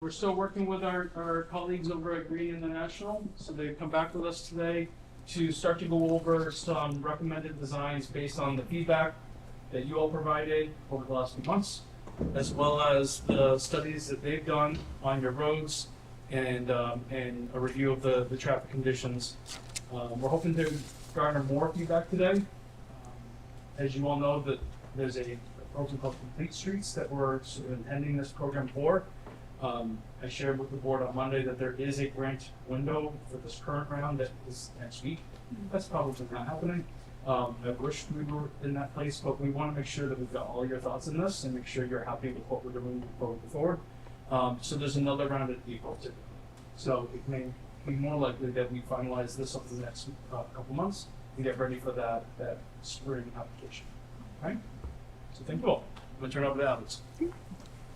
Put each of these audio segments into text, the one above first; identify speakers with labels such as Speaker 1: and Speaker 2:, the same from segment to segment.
Speaker 1: We're still working with our colleagues over at Green International, so they've come back with us today to start to go over some recommended designs based on the feedback that you all provided over the last few months, as well as the studies that they've done on your roads and a review of the traffic conditions. We're hoping to garner more feedback today. As you all know, that there's a program called Complete Streets that we're sort of intending this program for. I shared with the board on Monday that there is a grant window for this current round that is next week. That's probably not happening. I wish we were in that place, but we want to make sure that we've got all your thoughts in this and make sure you're happy with what we're doing going forward. So there's another round at April too. So it may be more likely that we finalize this over the next couple months and get ready for that spring application. All right? So thank you all. I'm going to turn it over to Alex.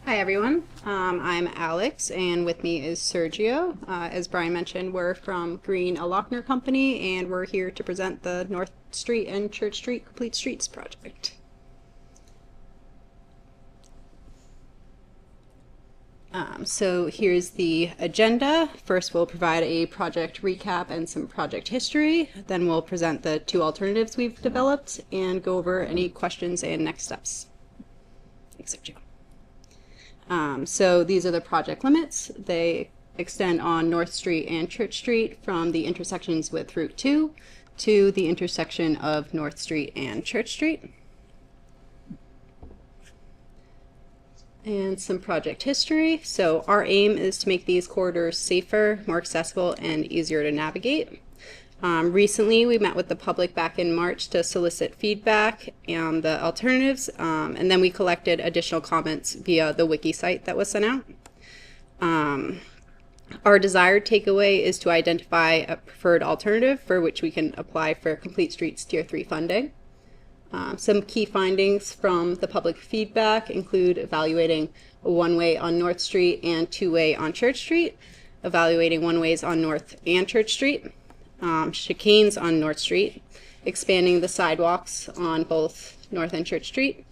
Speaker 2: Hi everyone, I'm Alex and with me is Sergio. As Brian mentioned, we're from Green Lochner Company and we're here to present the North Street and Church Street Complete Streets project. So here's the agenda. First we'll provide a project recap and some project history. Then we'll present the two alternatives we've developed and go over any questions and next steps. Thanks, Sergio. So these are the project limits. They extend on North Street and Church Street from the intersections with Route 2 to the intersection of North Street and Church Street. And some project history. So our aim is to make these corridors safer, more accessible, and easier to navigate. Recently, we met with the public back in March to solicit feedback on the alternatives, and then we collected additional comments via the wiki site that was sent out. Our desired takeaway is to identify a preferred alternative for which we can apply for Complete Streets Tier 3 funding. Some key findings from the public feedback include evaluating a one-way on North Street and two-way on Church Street, evaluating one-ways on North and Church Street, chicanes on North Street, expanding the sidewalks on both North and Church Street,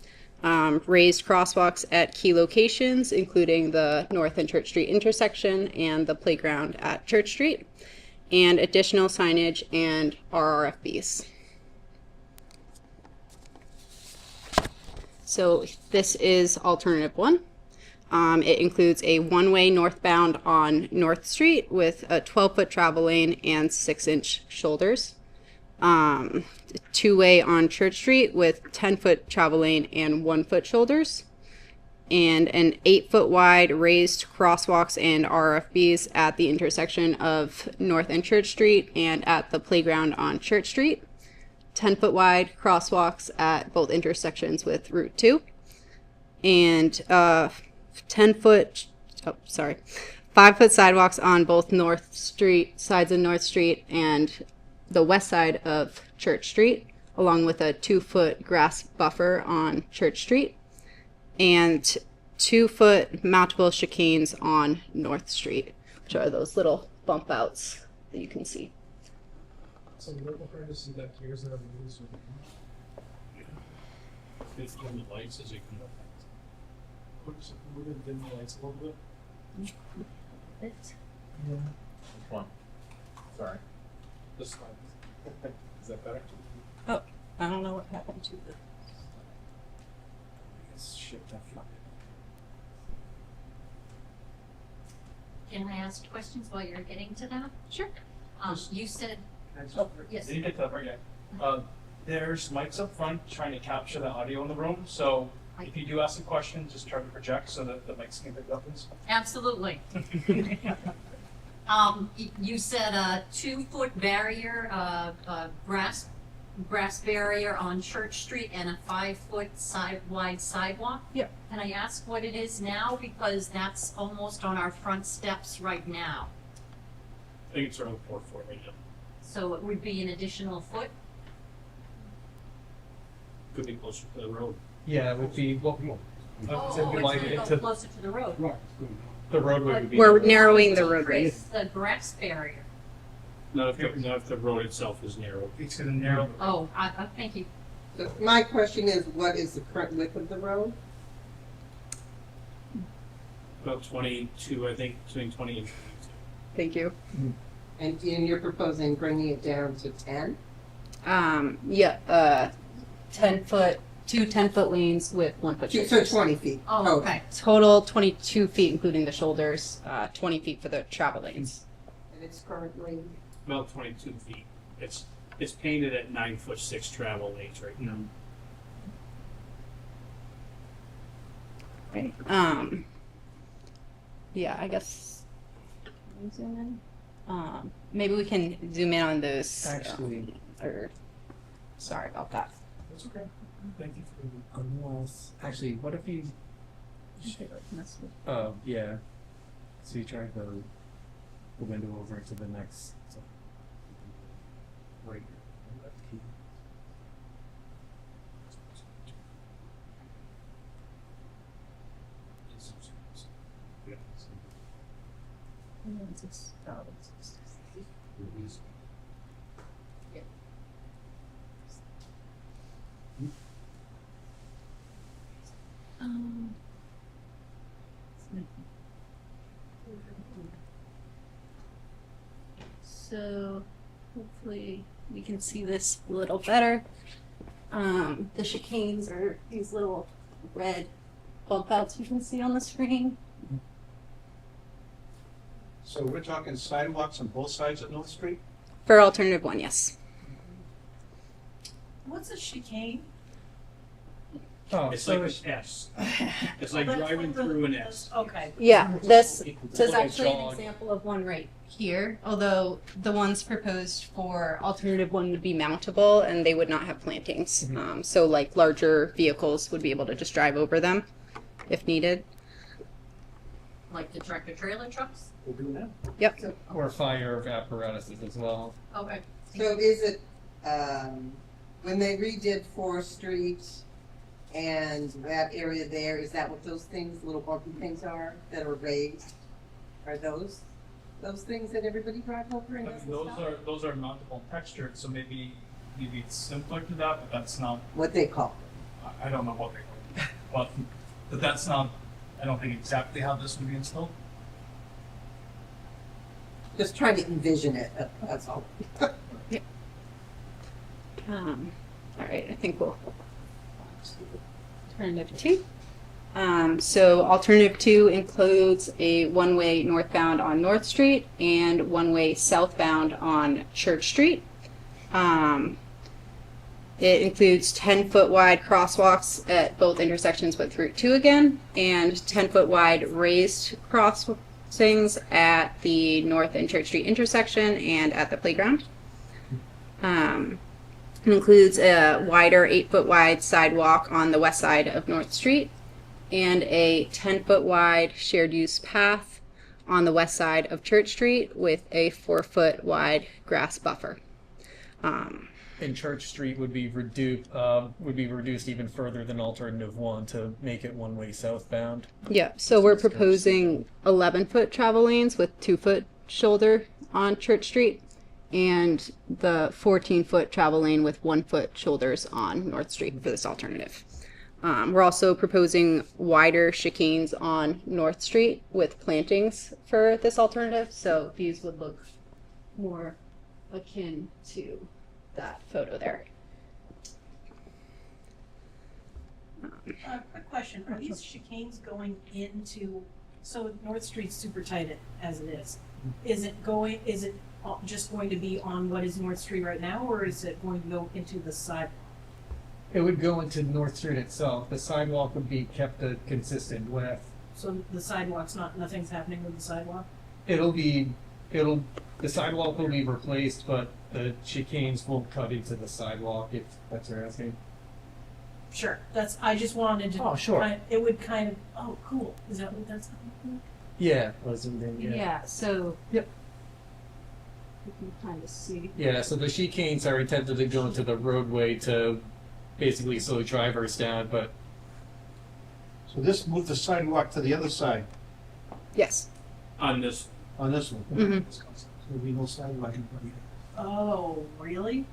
Speaker 2: raised crosswalks at key locations, including the North and Church Street intersection and the playground at Church Street, and additional signage and RRFBs. So this is alternative one. It includes a one-way northbound on North Street with a 12-foot travel lane and 6-inch shoulders. Two-way on Church Street with 10-foot travel lane and 1-foot shoulders. And an 8-foot wide raised crosswalks and RFBs at the intersection of North and Church Street and at the playground on Church Street. 10-foot wide crosswalks at both intersections with Route 2. And 5-foot sidewalks on both North Street, sides of North Street and the west side of Church Street, along with a 2-foot grass buffer on Church Street, and 2-foot mountable chicanes on North Street, which are those little bump outs that you can see.
Speaker 3: So the local practice is that here's the rules.
Speaker 1: It's on the lights as you can look.
Speaker 3: We're gonna dim the lights a little bit.
Speaker 1: Yeah. Which one? Sorry.
Speaker 3: This slide. Is that better?
Speaker 2: Oh, I don't know what happened to the...
Speaker 3: It's shipped after.
Speaker 4: Can I ask questions while you're getting to that?
Speaker 2: Sure.
Speaker 4: You said, yes.
Speaker 1: Did you get to that part yet? There's mics up front trying to capture the audio in the room, so if you do ask a question, just try to project so that the mics can pick it up.
Speaker 4: Absolutely. You said a 2-foot barrier, grass barrier on Church Street and a 5-foot wide sidewalk?
Speaker 2: Yep.
Speaker 4: Can I ask what it is now? Because that's almost on our front steps right now.
Speaker 1: I think it's around 4 foot right now.
Speaker 4: So it would be an additional foot?
Speaker 1: Could be closer to the road.
Speaker 3: Yeah, it would be what we want.
Speaker 4: It's gonna go closer to the road.
Speaker 3: Right.
Speaker 1: The roadway would be.
Speaker 2: We're narrowing the roadway.
Speaker 4: Increase the grass barrier.
Speaker 1: Not if the road itself is narrow. It's gonna narrow.
Speaker 4: Oh, I thank you.
Speaker 5: So my question is, what is the current width of the road?
Speaker 1: About 22, I think, between 20 and 22.
Speaker 2: Thank you.
Speaker 5: And you're proposing bringing it down to 10?
Speaker 2: Yeah, 10 foot, two 10-foot lanes with 1 foot
Speaker 5: So
Speaker 2: shoulders.
Speaker 5: 20 feet.
Speaker 4: Oh, okay.
Speaker 2: Total 22 feet, including the shoulders, 20 feet for the travel lanes.
Speaker 5: And it's currently,
Speaker 1: About 22 feet. It's painted at 9'6" travel lanes right now.
Speaker 2: Right. Yeah, I guess. Can we zoom in? Maybe we can zoom in on those.
Speaker 3: Actually,
Speaker 2: Or, sorry about that.
Speaker 3: that's okay. Thank you for unless, actually, what if you, yeah. So you drive the window over into the next, so. Right. Left key.
Speaker 2: So hopefully we can see this a little better. The chicanes are these little red bump outs you can see on the screen.
Speaker 6: So we're talking sidewalks on both sides of North Street?
Speaker 2: For alternative one, yes.
Speaker 7: What's a chicane?
Speaker 3: Oh,
Speaker 1: It's
Speaker 3: so
Speaker 1: like
Speaker 3: it's,
Speaker 1: an S. It's like driving through an S.
Speaker 7: Okay.
Speaker 2: Yeah, this
Speaker 3: It's
Speaker 2: is
Speaker 3: like a
Speaker 2: actually an
Speaker 3: jog.
Speaker 2: example of one right here, although the ones proposed for alternative one would be mountable and they would not have plantings. So like larger vehicles would be able to just drive over them if needed.
Speaker 4: Like the tractor trailer trucks?
Speaker 6: We'll do that.
Speaker 2: Yep.
Speaker 3: or fire apparatuses as well.
Speaker 4: Okay.
Speaker 5: so is it, when they redid 4th Street and that area there, is that what those things, little bumpy things are that are raised? Are those things that everybody drives over and doesn't stop?
Speaker 1: Those are mountable textured, so maybe it's simpler to that, but that's not.
Speaker 5: What they call
Speaker 1: I don't know what they call it, but that's not. I don't think exactly how this would be installed.
Speaker 5: Just trying to envision it, that's all.
Speaker 2: All right, I think we'll alternative two. So alternative two includes a one-way northbound on North Street and one-way southbound on Church Street. It includes 10-foot wide crosswalks at both intersections with Route 2 again, and 10-foot wide raised crossings at the North and Church Street intersection and at the playground. It includes a wider 8-foot wide sidewalk on the west side of North Street and a 10-foot wide shared use path on the west side of Church Street with a 4-foot wide grass buffer.
Speaker 3: And Church Street would be reduced even further than alternative one to make it one-way southbound.
Speaker 2: Yeah, so we're proposing 11-foot travel lanes with 2-foot shoulder on Church Street and the 14-foot travel lane with 1-foot shoulders on North Street for this alternative. We're also proposing wider chicanes on North Street with plantings for this alternative, so these would look more akin to that photo there.
Speaker 7: A question, are these chicanes going into, so North Street's super tight as it is. Is it just going to be on what is North Street right now, or is it going to go into the sidewalk?
Speaker 3: It would go into North Street itself. The sidewalk would be kept a consistent width.
Speaker 7: So the sidewalk's nothing's happening with the sidewalk?
Speaker 3: The sidewalk will be replaced, but the chicanes won't cut into the sidewalk, if that's what you're asking.
Speaker 7: Sure, I just wanted to.
Speaker 3: Oh, sure.
Speaker 7: It would kind of, oh, cool, is that what that's?
Speaker 3: Yeah.
Speaker 2: Yeah, so.
Speaker 3: Yep.
Speaker 2: You can kind of see.
Speaker 3: Yeah, so the chicanes are intended to go into the roadway to basically slow drivers down, but
Speaker 6: So this moved the sidewalk to the other side
Speaker 2: Yes.
Speaker 1: On this,
Speaker 6: on this one.
Speaker 2: Mhm.
Speaker 6: So there'll be no sidewalk in front of you.
Speaker 7: Oh, really?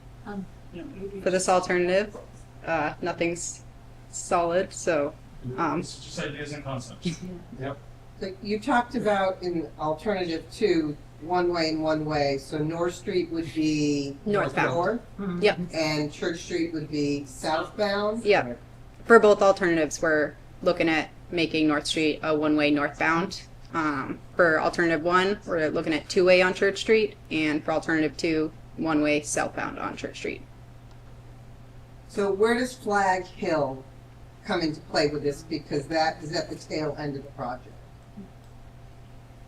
Speaker 2: For this alternative, nothing's solid, so
Speaker 1: it's just ideas and concepts.
Speaker 6: Yep.
Speaker 5: So you talked about in alternative 2, one way and one way, so North Street would be
Speaker 2: Northbound.
Speaker 5: north,
Speaker 2: Yep.
Speaker 5: and Church Street would be southbound?
Speaker 2: Yep. For both alternatives, we're looking at making North Street a one-way northbound. For alternative 1, we're looking at two-way on Church Street, and for alternative 2, one-way southbound on Church Street.
Speaker 5: So where does Flag Hill come into play with this, because that is at the tail end of the project?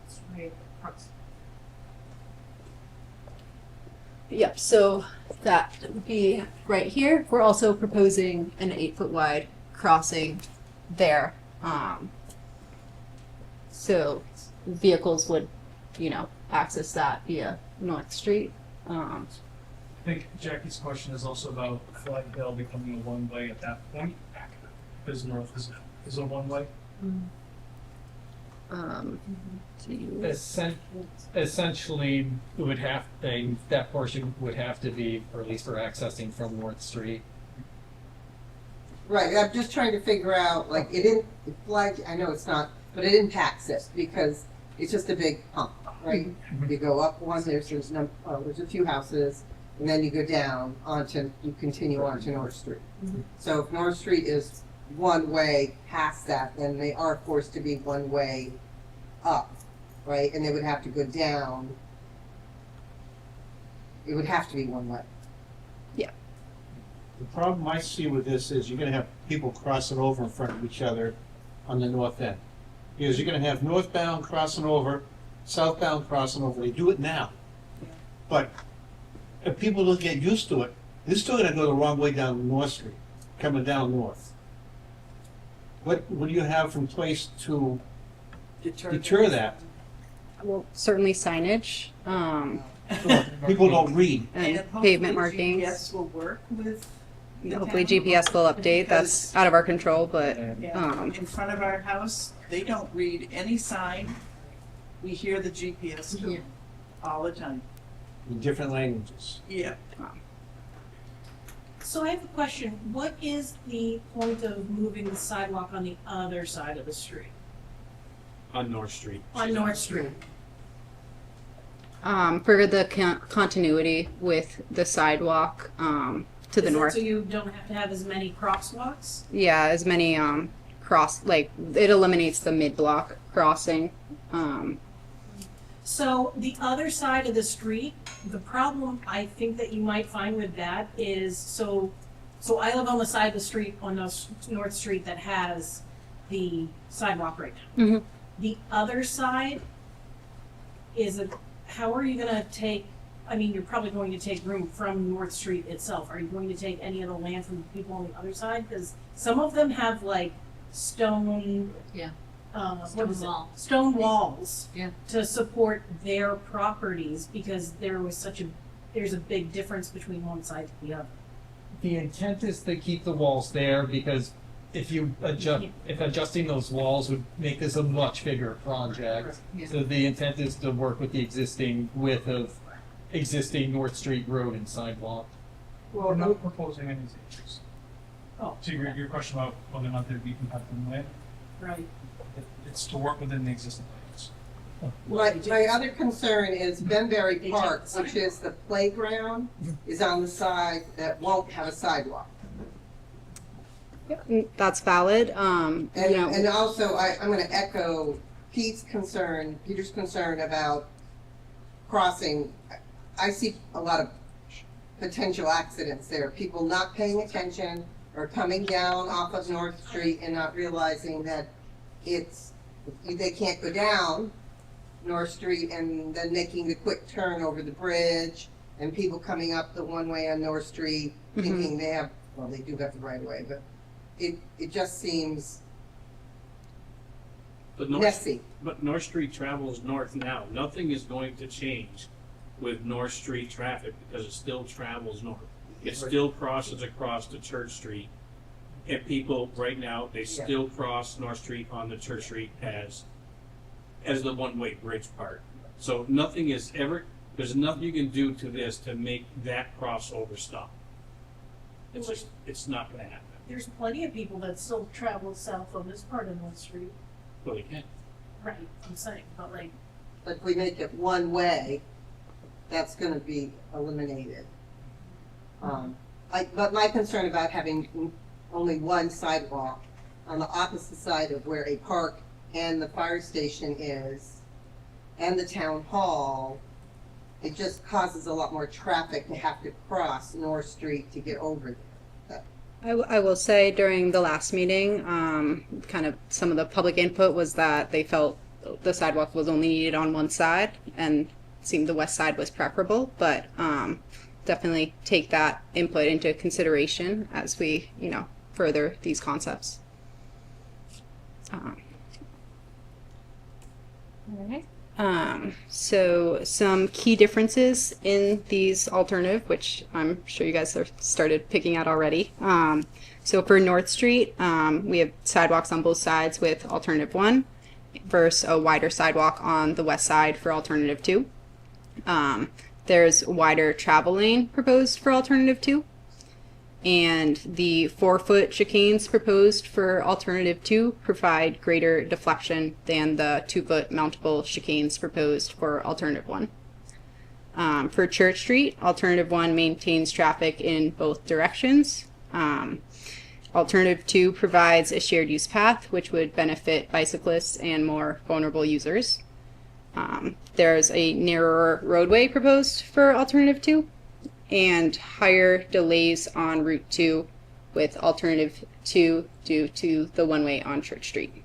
Speaker 7: It's right across.
Speaker 2: Yep, so that would be right here. We're also proposing an 8-foot wide crossing there. So vehicles would, access that via North Street.
Speaker 1: I think Jackie's question is also about Flag Hill becoming a one-way at that point, because north is a one-way.
Speaker 3: Essentially, it would have that portion would have to be, or at least for accessing from North Street.
Speaker 5: Right, I'm just trying to figure out, like, Flag, I know it's not, but it impacts it, because it's just a big hump, right? You go up one, there's a few houses, and then you go down you continue on to North Street. So if North Street is one way past that, then they are forced to be one way up, right? And they would have to go down. It would have to be one way.
Speaker 6: The problem I see with this is you're gonna have people crossing over in front of each other on the north end. Because you're gonna have northbound crossing over, southbound crossing over, they do it now. But if people don't get used to it, they're still gonna go the wrong way down North Street, coming down north. What do you have in place to deter that?
Speaker 2: Well, certainly signage,
Speaker 6: People don't read.
Speaker 2: and pavement markings.
Speaker 8: GPS will work with the
Speaker 2: Hopefully
Speaker 8: town.
Speaker 2: GPS will update. That's out of our control, but
Speaker 8: Yeah, in front of our house, they don't read any sign. We hear the GPS too, all the time.
Speaker 6: In different languages.
Speaker 8: Yeah.
Speaker 7: So I have a question. What is the point of moving the sidewalk on the other side of the street?
Speaker 1: On North Street.
Speaker 7: On North Street?
Speaker 2: for the continuity with the sidewalk to the
Speaker 7: Is that
Speaker 2: north.
Speaker 7: so you don't have to have as many crosswalks?
Speaker 2: Yeah, as many it eliminates the mid-block crossing.
Speaker 7: So the other side of the street, the problem I think that you might find with that is, so I live on the side of the street on North Street that has the sidewalk right now.
Speaker 2: Mhm.
Speaker 7: The other side how are you gonna take, I mean, you're probably going to take room from North Street itself. Are you going to take any of the land from the people on the other side? Because some of them have like stone.
Speaker 4: Yeah.
Speaker 7: What
Speaker 4: Stone
Speaker 7: is it?
Speaker 4: wall.
Speaker 7: Stone walls.
Speaker 4: Yeah.
Speaker 7: To support their properties because there's a big difference between one side to the other.
Speaker 3: The intent is to keep the walls there because if adjusting those walls would make this a much bigger project.
Speaker 4: Yeah.
Speaker 3: So the intent is to work with the existing width of existing North Street Road and sidewalk.
Speaker 1: We're not proposing any changes.
Speaker 7: Oh.
Speaker 1: So your question about whether or not there'd be impact on the land,
Speaker 7: Right.
Speaker 1: it's to work within the existing plans.
Speaker 5: My other concern is Benberry Park, which is the playground, is on the side that won't have a sidewalk.
Speaker 2: That's valid.
Speaker 5: And also, I'm gonna echo Peter's concern about crossing. I see a lot of potential accidents there, people not paying attention or coming down off of North Street and not realizing that they can't go down North Street and then making the quick turn over the bridge and people coming up the one way on North Street thinking they do have the right of way, but it just seems messy.
Speaker 9: But North Street travels north now. Nothing is going to change with North Street traffic because it still travels north. It still crosses across to Church Street. And people, right now, they still cross North Street on the Church Street as the one-way bridge part. So there's nothing you can do to this to make that crossover stop. It's not gonna happen.
Speaker 7: There's plenty of people that still travel south on this part of North Street.
Speaker 9: Well, they can't.
Speaker 7: Right, I'm saying, but like,
Speaker 5: But if we make it one way, that's gonna be eliminated. But my concern about having only one sidewalk on the opposite side of where a park and the fire station is, and the town hall, it just causes a lot more traffic to have to cross North Street to get over there.
Speaker 2: I will say during the last meeting, kind of some of the public input was that they felt the sidewalk was only needed on one side and seemed the west side was preferable, but definitely take that input into consideration as we, further these concepts. All right. So some key differences in these alternative, which I'm sure you guys have started picking out already. So for North Street, we have sidewalks on both sides with alternative 1 versus a wider sidewalk on the west side for alternative 2. There's wider travel lane proposed for alternative 2. And the 4-foot chicanes proposed for alternative 2 provide greater deflection than the 2-foot mountable chicanes proposed for alternative 1. For Church Street, alternative 1 maintains traffic in both directions. Alternative 2 provides a shared use path, which would benefit bicyclists and more vulnerable users. There's a narrower roadway proposed for alternative 2. And higher delays on Route 2 with alternative 2 due to the one-way on Church Street.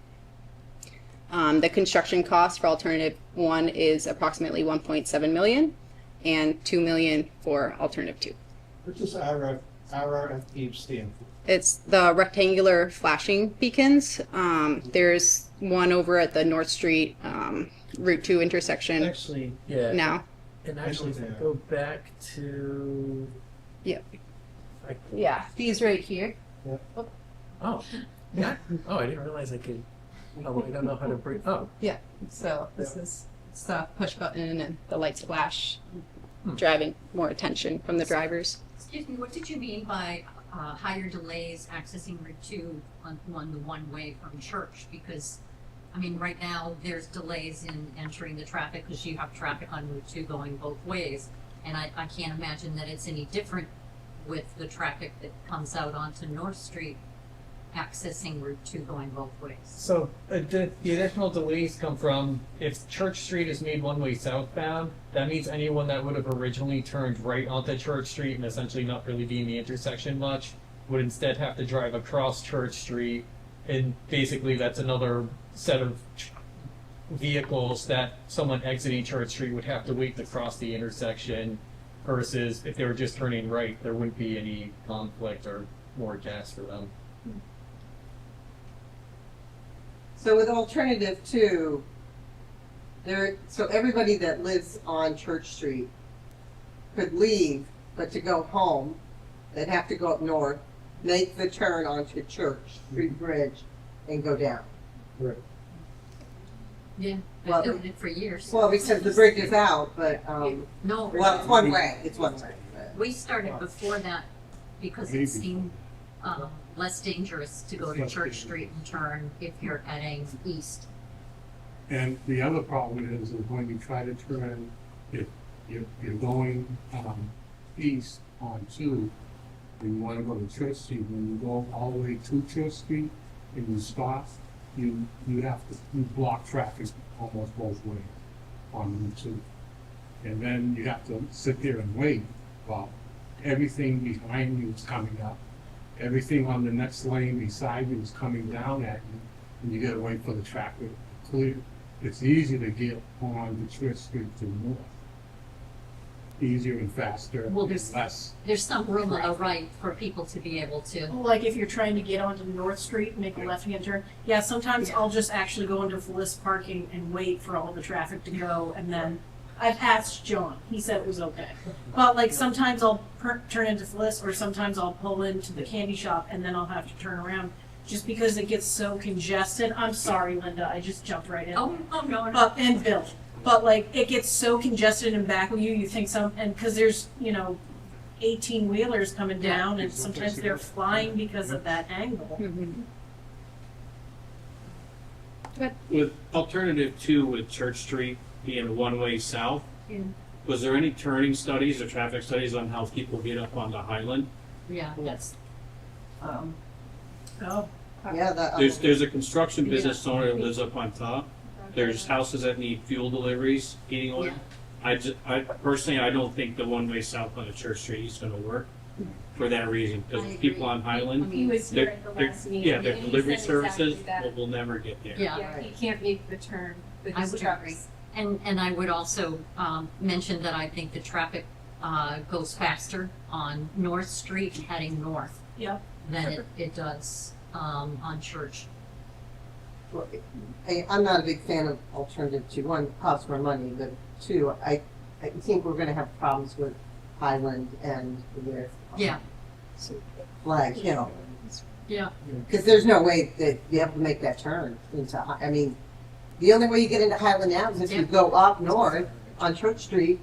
Speaker 2: The construction cost for alternative 1 is approximately $1.7 million and $2 million for alternative 2.
Speaker 6: What does RRFP stand for?
Speaker 2: It's the rectangular flashing beacons. There's one over at the North Street Route 2 intersection
Speaker 10: Actually, yeah.
Speaker 2: now.
Speaker 10: And actually, if I go back to.
Speaker 2: Yeah.
Speaker 10: I,
Speaker 2: Yeah, these right here.
Speaker 10: oh. Yeah. Oh, I didn't realize I could. Oh, I don't know how to bring. Oh.
Speaker 2: Yeah, so this is the push button and the lights flash, driving more attention from the drivers.
Speaker 4: Excuse me, what did you mean by higher delays accessing Route 2 on the one-way from Church? Because, I mean, right now, there's delays in entering the traffic because you have traffic on Route 2 going both ways. And I can't imagine that it's any different with the traffic that comes out onto North Street accessing Route 2 going both ways.
Speaker 3: So the additional delays come from if Church Street is made one-way southbound, that means anyone that would have originally turned right onto Church Street and essentially not really be in the intersection much would instead have to drive across Church Street, and basically that's another set of vehicles that someone exiting Church Street would have to wait to cross the intersection, versus if they were just turning right, there wouldn't be any conflict or more gas for them.
Speaker 5: So with alternative 2, so everybody that lives on Church Street could leave, but to go home, they'd have to go up north, make the turn onto Church Street Bridge, and go down.
Speaker 6: Right.
Speaker 4: Yeah,
Speaker 5: Well,
Speaker 4: been doing it for years.
Speaker 5: Well, because the bridge is out, but,
Speaker 4: No,
Speaker 5: well, it's one way,
Speaker 4: we started before that because it seemed less dangerous to go to Church Street and turn if you're heading east.
Speaker 11: And the other problem is when you try to turn, if you're going east on 2, and you want to go to Church Street, when you go all the way to Church Street and you stop, you block traffic almost both ways on Route 2. And then you have to sit there and wait while everything behind you is coming up. Everything on the next lane beside you is coming down at you, and you gotta wait for the traffic to clear. It's easy to get on the Church Street to the north. Easier and faster,
Speaker 4: Well,
Speaker 11: and less.
Speaker 4: There's some room on the right for people to be able to.
Speaker 7: like if you're trying to get onto North Street and make a left-hand turn, yeah, sometimes I'll just actually go into Felice parking and wait for all the traffic to go, and then I've asked John, he said it was okay. But like sometimes I'll turn into Felice, or sometimes I'll pull into the candy shop and then I'll have to turn around just because it gets so congested. I'm sorry, Linda, I just jumped right in.
Speaker 4: Oh, no.
Speaker 7: And Bill. But like it gets so congested in back of you, you think and because there's, 18-wheelers coming down, and sometimes they're flying because of that angle.
Speaker 9: With alternative two with Church Street being one-way south,
Speaker 4: Yeah.
Speaker 9: was there any turning studies or traffic studies on how people get up onto Highland?
Speaker 4: Yeah, that's,
Speaker 5: Oh,
Speaker 8: Yeah,
Speaker 9: There's a construction business owner that lives up on top. There's houses that need fuel deliveries, heating oil. I personally, I don't think the one-way south on the Church Street is gonna work for that reason, because
Speaker 4: I
Speaker 9: people
Speaker 4: agree.
Speaker 9: on Highland,
Speaker 12: He was here at the
Speaker 9: they're-
Speaker 12: last meeting.
Speaker 9: yeah, their
Speaker 12: and he
Speaker 9: delivery
Speaker 12: said
Speaker 9: services
Speaker 12: exactly that.
Speaker 9: will never get there.
Speaker 4: yeah.
Speaker 12: Yeah, he can't make the turn with
Speaker 4: I
Speaker 12: his
Speaker 4: would
Speaker 12: trucks.
Speaker 4: agree. And I would also mention that I think the traffic goes faster on North Street heading north
Speaker 7: Yep.
Speaker 4: than it does on Church.
Speaker 5: well, I'm not a big fan of alternative two. One, costs more money, but two, I think we're gonna have problems with Highland and with
Speaker 4: Yeah,
Speaker 5: Flag Hill.
Speaker 4: yeah.
Speaker 5: Because there's no way that you have to make that turn into, I mean, the only way you get into Highland now is if you
Speaker 4: Yeah.
Speaker 5: go up north on Church Street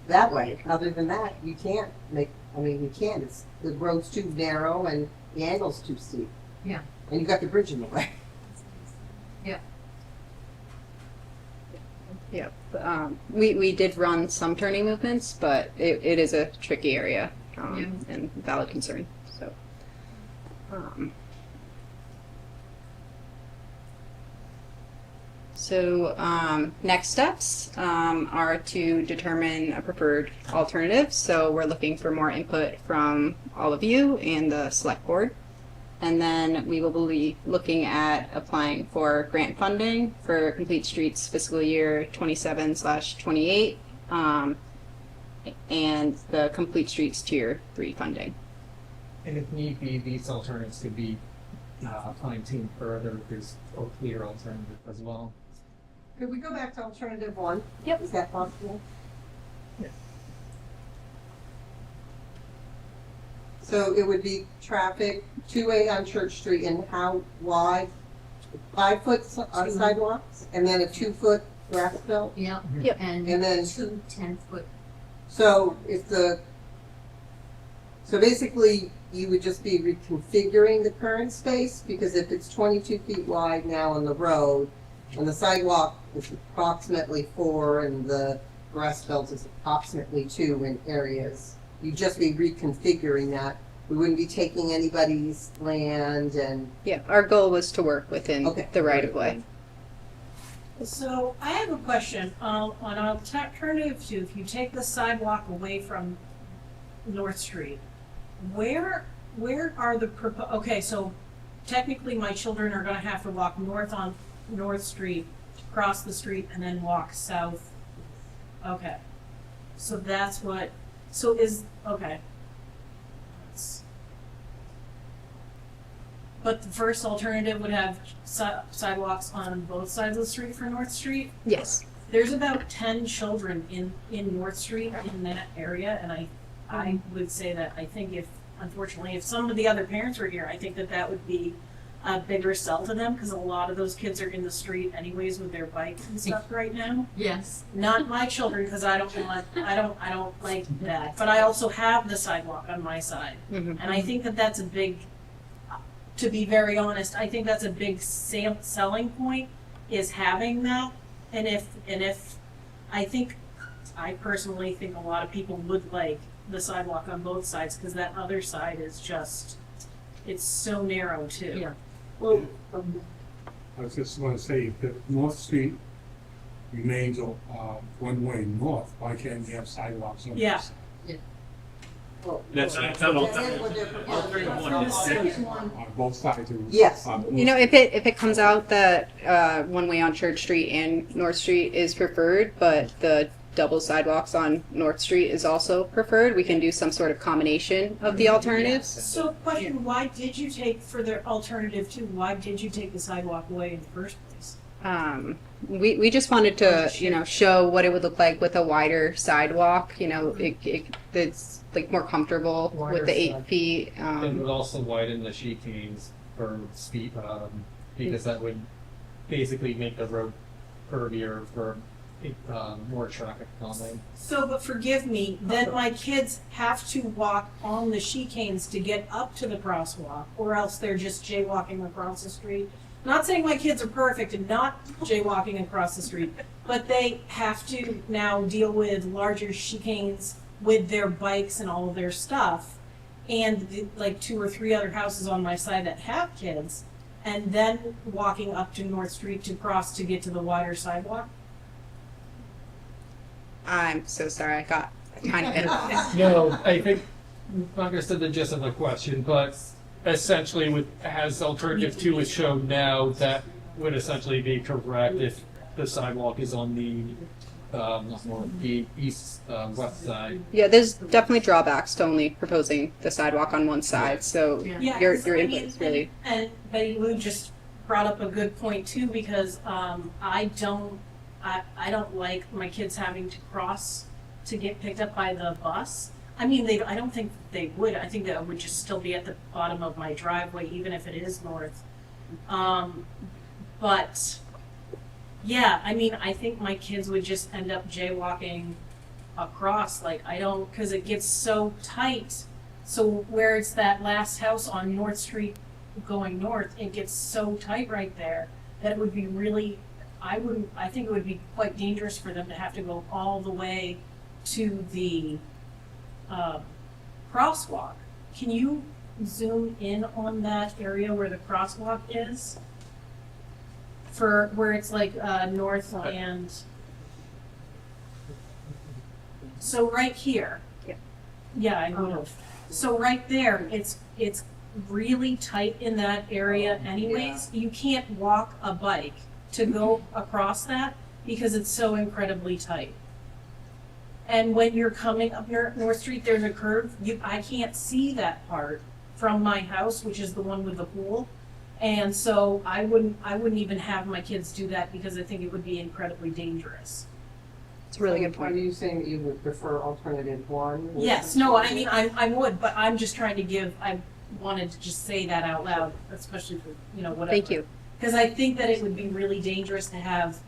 Speaker 5: that way. Other than that, you can't make, I mean, you can't. It's, the road's too narrow and the angle's too steep.
Speaker 4: Yeah.
Speaker 5: And you got the bridge in the way.
Speaker 2: Yep. We did run some turning movements, but it is a tricky area and valid concern. So, next steps are to determine a preferred alternative. So we're looking for more input from all of you and the select board. And then we will be looking at applying for grant funding for Complete Streets fiscal year 27/28 and the Complete Streets Tier 3 funding.
Speaker 3: And if need be, these alternatives could be fine-tuned further if there's a clear alternative as well.
Speaker 5: Could we go back to alternative one?
Speaker 2: Yep.
Speaker 5: Is that possible?
Speaker 3: Yeah.
Speaker 5: So it would be traffic, 2A on Church Street, and how wide? 5 foot sidewalks, and then a 2 foot grass belt?
Speaker 4: Yeah.
Speaker 2: Yep.
Speaker 5: And then-
Speaker 4: two 10-foot.
Speaker 5: So so basically, you would just be reconfiguring the current space, because if it's 22 feet wide now on the road, and the sidewalk is approximately 4, and the grass belt is approximately 2 in areas, you'd just be reconfiguring that. We wouldn't be taking anybody's land and,
Speaker 2: Yeah, our goal was to work within
Speaker 5: Okay.
Speaker 2: the right of way.
Speaker 7: So I have a question, on alternative two, if you take the sidewalk away from North Street, where are the okay, so technically my children are gonna have to walk north on North Street, cross the street, and then walk south. Okay. So that's what, okay. But the first alternative would have sidewalks on both sides of the street for North Street?
Speaker 2: Yes.
Speaker 7: There's about 10 children in North Street in that area, and I would say that I think unfortunately, if some of the other parents were here, I think that would be a bigger sell to them, because a lot of those kids are in the street anyways with their bikes and stuff right now.
Speaker 4: Yes.
Speaker 7: Not my children, because I don't like that, but I also have the sidewalk on my side.
Speaker 2: Mhm.
Speaker 7: And I think that to be very honest, I think that's a big selling point, is having that. And if I personally think a lot of people would like the sidewalk on both sides, because that other side is it's so narrow too.
Speaker 4: Yeah.
Speaker 5: well,
Speaker 11: I was just gonna say, if North Street remains one way north, why can't you have sidewalks on?
Speaker 7: Yeah.
Speaker 9: That's
Speaker 5: that is what they're proposing.
Speaker 9: alternative one is
Speaker 7: Second one.
Speaker 11: On both sides of.
Speaker 5: Yes.
Speaker 2: You know, if it comes out that one way on Church Street and North Street is preferred, but the double sidewalks on North Street is also preferred, we can do some sort of combination of the alternatives.
Speaker 7: So question, why did you take, for the alternative two, why did you take the sidewalk away in the first place?
Speaker 2: We just wanted to, show what it would look like with a wider sidewalk. It's like more comfortable with the 8 feet.
Speaker 3: It would also widen the chicanes for speed, because that would basically make the road curvier for more traffic calming.
Speaker 7: So, but forgive me, then my kids have to walk on the chicanes to get up to the crosswalk, or else they're just jaywalking across the street. not saying my kids are perfect and not jaywalking across the street, but they have to now deal with larger chicanes with their bikes and all of their stuff. And like 2 or 3 other houses on my side that have kids, and then walking up to North Street to cross to get to the wider sidewalk.
Speaker 2: I'm so sorry, I got kind of.
Speaker 3: No, I think I understood the gist of the question, but essentially, as alternative 2 is shown now, that would essentially be correct if the sidewalk is on the east west side.
Speaker 2: Yeah, there's definitely drawbacks to only proposing the sidewalk on one side, so
Speaker 7: Yeah,
Speaker 2: your
Speaker 7: 'cause,
Speaker 2: input is really.
Speaker 7: And Betty Lou just brought up a good point too, because I don't like my kids having to cross to get picked up by the bus. I mean, I don't think they would. I think that would just still be at the bottom of my driveway, even if it is north. But yeah, I mean, I think my kids would just end up jaywalking across. Like, because it gets so tight. So where it's that last house on North Street going north, it gets so tight right there that it would be really, I think it would be quite dangerous for them to have to go all the way to the crosswalk. Can you zoom in on that area where the crosswalk is? For where it's like north and so right here. Yeah, I would have. So right there, it's really tight in that area anyways. You can't walk a bike to go across that because it's so incredibly tight. And when you're coming up North Street, there's a curve. I can't see that part from my house, which is the one with the pool. And so I wouldn't even have my kids do that because I think it would be incredibly dangerous.
Speaker 2: It's a really good
Speaker 5: Are
Speaker 2: point.
Speaker 5: you saying that you would prefer alternative 1?
Speaker 7: Yes, no, I mean, I would, but I'm just trying to I wanted to just say that out loud, especially for, whatever.
Speaker 2: Thank you.
Speaker 7: Because I think that it would be really dangerous to have,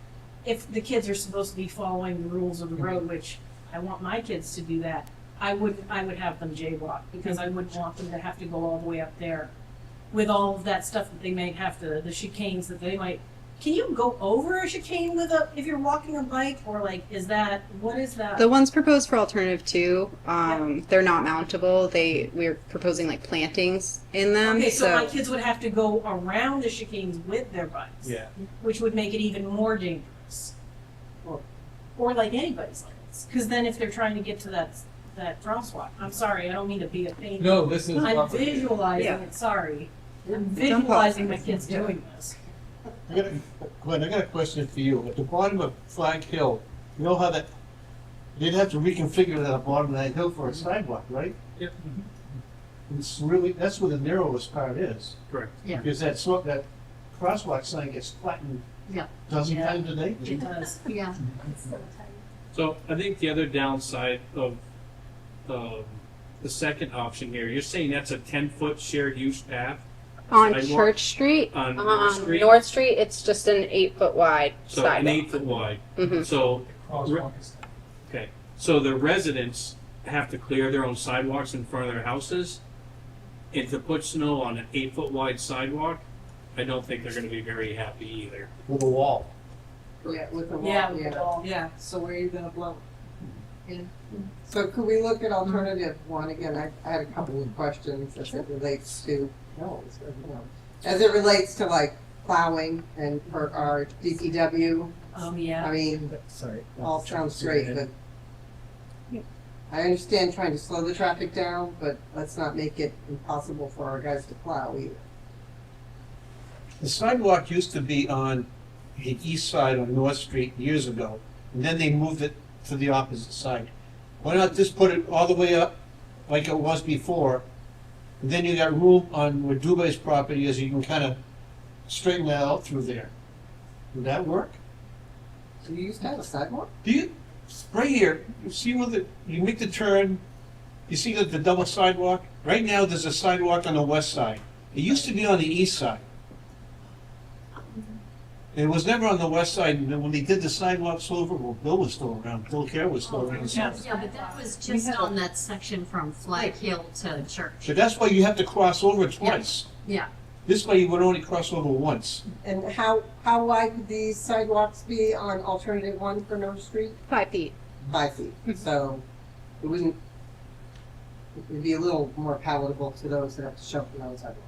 Speaker 7: if the kids are supposed to be following the rules of the road, which I want my kids to do that, I would have them jaywalk because I wouldn't want them to have to go all the way up there with all of that stuff that they may have to, the chicanes that they might. Can you go over a chicane if you're walking a bike, or like, what is that?
Speaker 2: The ones proposed for alternative 2, they're not mountable. We're proposing like plantings in them.
Speaker 7: Okay, so my kids would have to go around the chicanes with their bikes.
Speaker 3: Yeah.
Speaker 7: Which would make it even more dangerous. Or like anybody's bikes. Because then if they're trying to get to that crosswalk, I'm sorry, I don't mean to be a pain.
Speaker 3: No, this is.
Speaker 7: I'm visualizing it, sorry. I'm visualizing my kids doing this.
Speaker 6: Glenn, I got a question for you. At the bottom of Flag Hill, you know how you'd have to reconfigure that at the bottom of that hill for a sidewalk, right?
Speaker 9: Yep.
Speaker 6: That's where the narrowest part is.
Speaker 9: Correct.
Speaker 4: Yeah.
Speaker 6: Because that crosswalk sign gets flattened
Speaker 4: Yeah.
Speaker 6: dozen times a day.
Speaker 7: It does.
Speaker 4: Yeah.
Speaker 9: So I think the other downside of the second option here, you're saying that's a 10-foot shared use path?
Speaker 2: On
Speaker 9: sidewalk?
Speaker 2: Church Street,
Speaker 9: On North Street?
Speaker 2: North Street, it's just an 8-foot wide
Speaker 9: So an
Speaker 2: sidewalk.
Speaker 9: 8 foot wide.
Speaker 2: Mhm.
Speaker 9: So,
Speaker 11: Crosswalk is
Speaker 9: okay, so the residents have to clear their own sidewalks in front of their houses. And to put snow on an 8 foot wide sidewalk, I don't think they're gonna be very happy either.
Speaker 6: With a wall.
Speaker 5: Yeah, with the wall,
Speaker 7: Yeah, with the wall.
Speaker 8: Yeah, so where are you gonna blow?
Speaker 5: So could we look at alternative 1 again? I had a couple of questions as it relates to, as it relates to like plowing and for our DPW.
Speaker 7: Oh, yeah.
Speaker 5: I mean,
Speaker 10: Sorry.
Speaker 5: all sounds great, but I understand trying to slow the traffic down, but let's not make it impossible for our guys to plow either.
Speaker 6: The sidewalk used to be on the east side on North Street years ago, and then they moved it to the opposite side. Why not just put it all the way up like it was before? And then you got room on where Dubai's property is, you can kind of straighten that out through there. Would that work?
Speaker 5: So you used to have a sidewalk?
Speaker 6: Do you, right here, you see where you make the turn, you see the double sidewalk? Right now, there's a sidewalk on the west side. It used to be on the east side. It was never on the west side, and then when they did the sidewalks over, well, Bill was still around, Bill Kerr was still around.
Speaker 7: Yeah.
Speaker 4: Yeah, but that was just on that section from Flag Hill to Church.
Speaker 6: So that's why you have to cross over twice.
Speaker 4: Yeah.
Speaker 6: This way you would only cross over once.
Speaker 5: And how wide would these sidewalks be on alternative one for North Street?
Speaker 2: 5 feet.
Speaker 5: 5 feet. So it wouldn't, it would be a little more palatable to those that have to show from those sidewalks.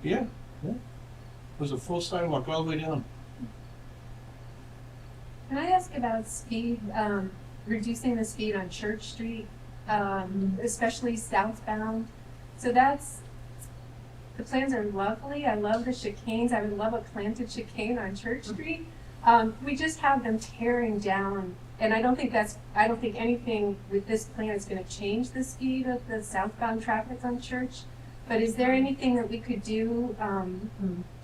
Speaker 6: Yeah. It was a full sidewalk all the way down.
Speaker 12: Can I ask about speed, reducing the speed on Church Street, especially southbound? So the plans are lovely. I love the chicanes. I would love a planted chicane on Church Street. We just have them tearing down, and I don't think anything with this plan is gonna change the speed of the southbound traffic on Church. But is there anything that we could do,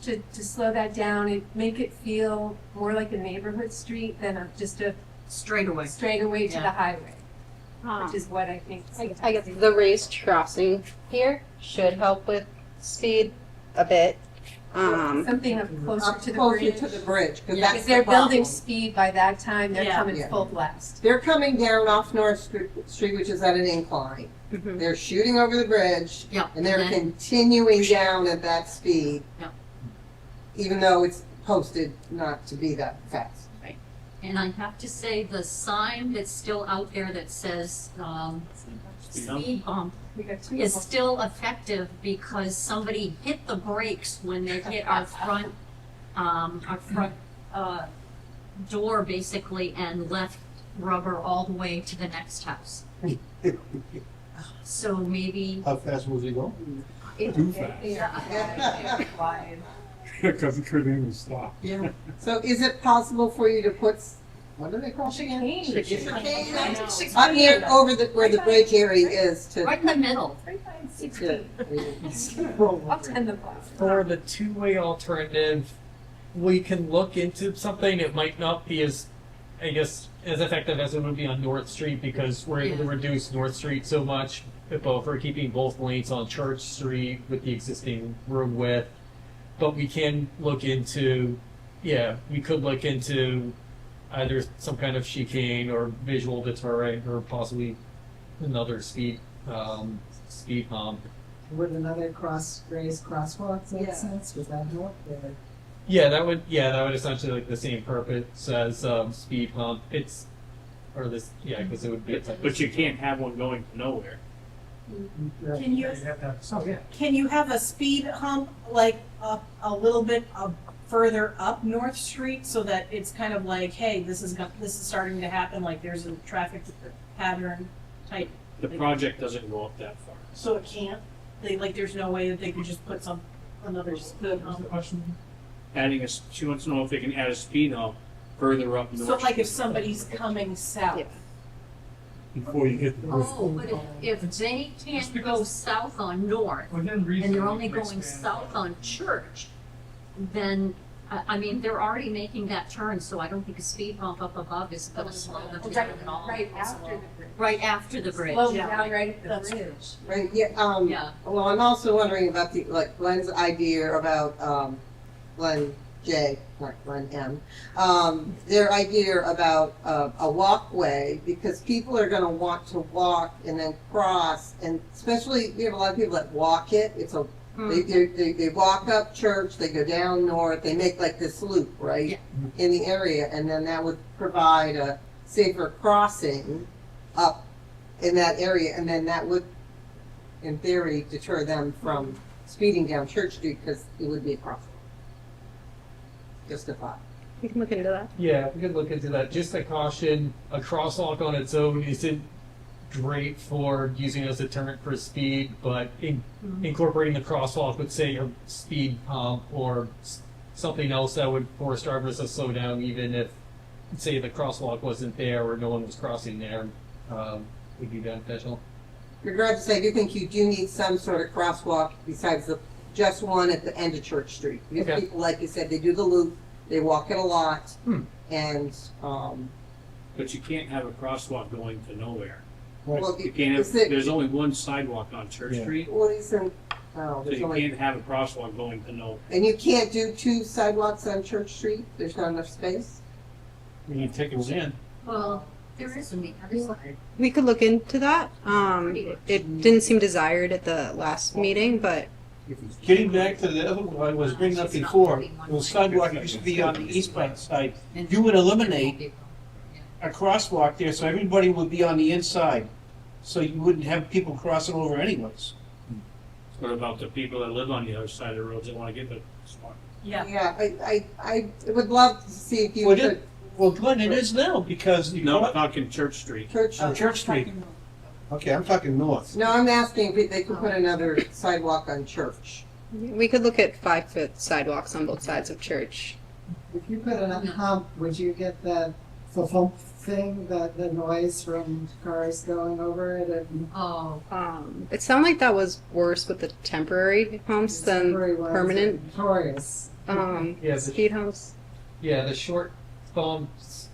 Speaker 12: to slow that down and make it feel more like a neighborhood street than just a
Speaker 4: Straightaway.
Speaker 12: straightaway to
Speaker 4: Yeah.
Speaker 12: the highway? Which is what I think.
Speaker 2: I guess the raised crossing here should help with speed a bit.
Speaker 12: Something up closer
Speaker 5: Up
Speaker 12: to the
Speaker 5: closer
Speaker 12: bridge.
Speaker 5: to the bridge, because
Speaker 4: Yeah,
Speaker 5: that's
Speaker 12: Because
Speaker 5: the
Speaker 12: they're building
Speaker 5: problem.
Speaker 12: speed by that time, they're
Speaker 4: Yeah.
Speaker 12: coming
Speaker 5: Yeah.
Speaker 12: full blast.
Speaker 5: They're coming down off North Street, which is at an incline.
Speaker 2: Mhm.
Speaker 5: They're shooting over the bridge,
Speaker 4: Yeah.
Speaker 5: and they're
Speaker 4: then-
Speaker 5: continuing down at that speed.
Speaker 4: Yeah.
Speaker 5: Even though it's posted not to be that fast.
Speaker 4: And I have to say, the sign that's still out there that says, speed bump
Speaker 12: We got two
Speaker 4: is
Speaker 12: of them.
Speaker 4: still effective because somebody hit the brakes when they hit our front, door basically and left rubber all the way to the next house. So maybe,
Speaker 6: How fast was he going?
Speaker 11: Too fast,
Speaker 4: yeah,
Speaker 11: because it couldn't even stop.
Speaker 5: Yeah. So is it possible for you to put, what do they call it again?
Speaker 12: Chicane.
Speaker 5: Up near, over the, where the bridge area is to.
Speaker 4: right in the middle.
Speaker 12: 16. Up 10 the block.
Speaker 3: For the two-way alternative, we can look into something. It might not be as, I guess, as effective as it would be on North Street because we're able to
Speaker 4: Yeah.
Speaker 3: reduce North Street so much. But we're keeping both lanes on Church Street with the existing road width. But we can look into, we could look into either some kind of chicane or visual deterrent or possibly another speed hump.
Speaker 13: Would another raised crosswalk make
Speaker 5: Yeah.
Speaker 13: sense? Would that help? Or-
Speaker 3: Yeah, that would essentially like the same purpose as speed hump. Because it would be.
Speaker 9: But you can't have one going to nowhere.
Speaker 7: Can you,
Speaker 11: Oh, yeah.
Speaker 7: can you have a speed hump like up a little bit further up North Street so that it's kind of like, hey, this is starting to happen, like there's a traffic pattern type.
Speaker 9: The project doesn't go up that far.
Speaker 7: So it can't, there's no way that they could just put another speed hump.
Speaker 9: She wants to know if they can add a speed hump further up north.
Speaker 7: So like if somebody's coming south.
Speaker 2: Yeah.
Speaker 11: Before you hit the.
Speaker 4: Oh, but if they can't go south on North,
Speaker 1: Within reason.
Speaker 4: and they're
Speaker 1: we
Speaker 4: only
Speaker 1: can
Speaker 4: going
Speaker 1: expand
Speaker 4: south on Church, then, I mean, they're already making that turn, so I don't think a speed bump up above is gonna slow them down at all.
Speaker 12: Right after the bridge.
Speaker 4: Right after the bridge.
Speaker 12: Slow
Speaker 7: Yeah.
Speaker 12: down right at the
Speaker 7: That's
Speaker 12: bridge.
Speaker 5: Right, yeah,
Speaker 4: Yeah.
Speaker 5: well, I'm also wondering about Glenn's idea about, Glenn J, not Glenn M. Their idea about, a walkway, because people are gonna want to walk and then cross, and especially, we have a lot of people that walk it, they walk up Church, they go down North, they make like this loop, right?
Speaker 4: Yeah.
Speaker 5: In the area, and then that would provide a safer crossing up in that area, and then that would, in theory, deter them from speeding down Church Street, because it would be a crosswalk. Just a thought.
Speaker 2: We can look into that.
Speaker 3: Yeah, we could look into that. Just a caution, a crosswalk on its own isn't great for using as a deterrent for speed, but incorporating the crosswalk with, say, a speed hump or something else that would force drivers to slow down even if, say, the crosswalk wasn't there or no one was crossing there, would be beneficial.
Speaker 5: Regardless, I do think you do need some sort of crosswalk besides just one at the end of Church Street. Because
Speaker 3: Okay.
Speaker 5: people, like you said, they do the loop, they walk it a lot, and,
Speaker 9: But you can't have a crosswalk going to nowhere.
Speaker 5: well,
Speaker 9: You can't have,
Speaker 5: is it,
Speaker 9: there's only one sidewalk on Church
Speaker 6: Yeah.
Speaker 9: Street,
Speaker 5: well, isn't,
Speaker 9: so
Speaker 5: there's
Speaker 9: you
Speaker 5: only,
Speaker 9: can't have a crosswalk going to nowhere.
Speaker 5: and you can't do 2 sidewalks on Church Street? There's not enough space?
Speaker 6: You can take it in.
Speaker 4: Well, There is on the other side.
Speaker 2: We could look into that. It didn't seem desired at the last meeting, but
Speaker 6: Getting back to the other one I was bringing up before, the sidewalk used to be on the eastbound side. You would eliminate a crosswalk there, so everybody would be on the inside. So you wouldn't have people crossing over anyways.
Speaker 9: What about the people that live on the other side of the roads that wanna get the smart?
Speaker 7: Yeah.
Speaker 5: Yeah, I would love to see if you
Speaker 6: Well,
Speaker 5: could,
Speaker 6: Well, Glenn, it is now, because you
Speaker 9: No,
Speaker 6: go
Speaker 9: I'm talking Church Street.
Speaker 5: Church,
Speaker 6: on Church Street. Okay, I'm talking north.
Speaker 5: no, I'm asking if they could put another sidewalk on Church.
Speaker 2: we could look at 5-foot sidewalks on both sides of Church.
Speaker 13: If you put in a hump, would you get that thump thing, the noise from cars going over it and
Speaker 4: Oh,
Speaker 2: It sounded like that was worse with the temporary humps than
Speaker 13: temporary ones are
Speaker 2: permanent
Speaker 13: notorious?
Speaker 3: Yeah, the,
Speaker 2: speed humps.
Speaker 3: yeah, the short bumps,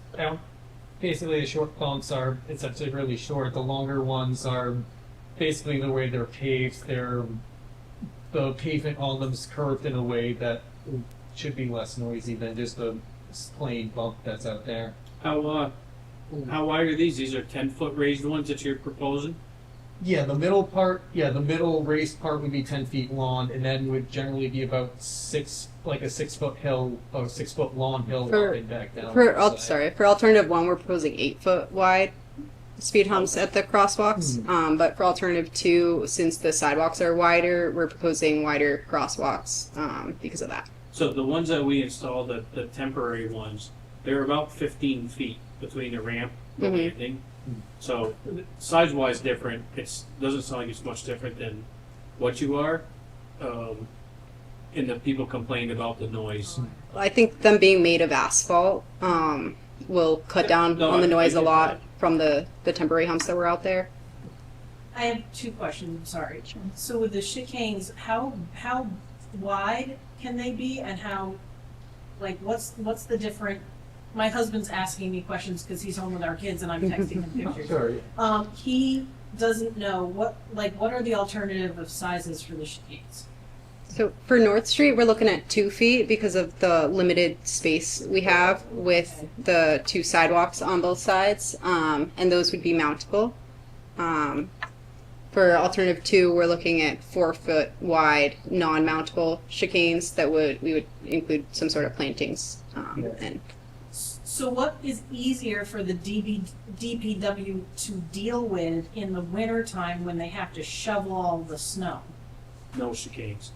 Speaker 3: basically the short bumps are essentially really short. The longer ones are basically the way they're paved. The pavement on them is curved in a way that should be less noisy than just a plain bump that's out there.
Speaker 9: How wide are these? These are 10-foot raised ones that you're proposing?
Speaker 3: Yeah, the middle part, the middle raised part would be 10 feet long, and then would generally be about a 6-foot hill, or 6-foot long hill up and back down.
Speaker 2: For
Speaker 3: on the side.
Speaker 2: sorry, for alternative one, we're proposing 8-foot wide speed humps at the crosswalks. But for alternative two, since the sidewalks are wider, we're proposing wider crosswalks because of that.
Speaker 9: So the ones that we installed, the temporary ones, they're about 15 feet between the ramp and the landing. So size-wise different. Doesn't sound like it's much different than what you are. And the people complained about the noise.
Speaker 2: I think them being made of asphalt will cut down
Speaker 9: No,
Speaker 2: on the
Speaker 9: I
Speaker 2: noise a
Speaker 9: get
Speaker 2: lot
Speaker 9: that.
Speaker 2: from the temporary humps that were out there.
Speaker 7: I have two questions, I'm sorry. So with the chicanes, how wide can they be and how, like, what's the different, my husband's asking me questions because he's home with our kids and I'm texting him pictures.
Speaker 3: Sorry.
Speaker 7: He doesn't know what are the alternative of sizes for the chicanes?
Speaker 2: So for North Street, we're looking at 2 feet because of the limited space we have with the 2 sidewalks on both sides, and those would be mountable. For alternative 2, we're looking at 4-foot wide, non-mountable chicanes that we would include some sort of plantings. And
Speaker 7: So what is easier for the DPW to deal with in the winter time when they have to shovel all the snow?
Speaker 9: No chicanes.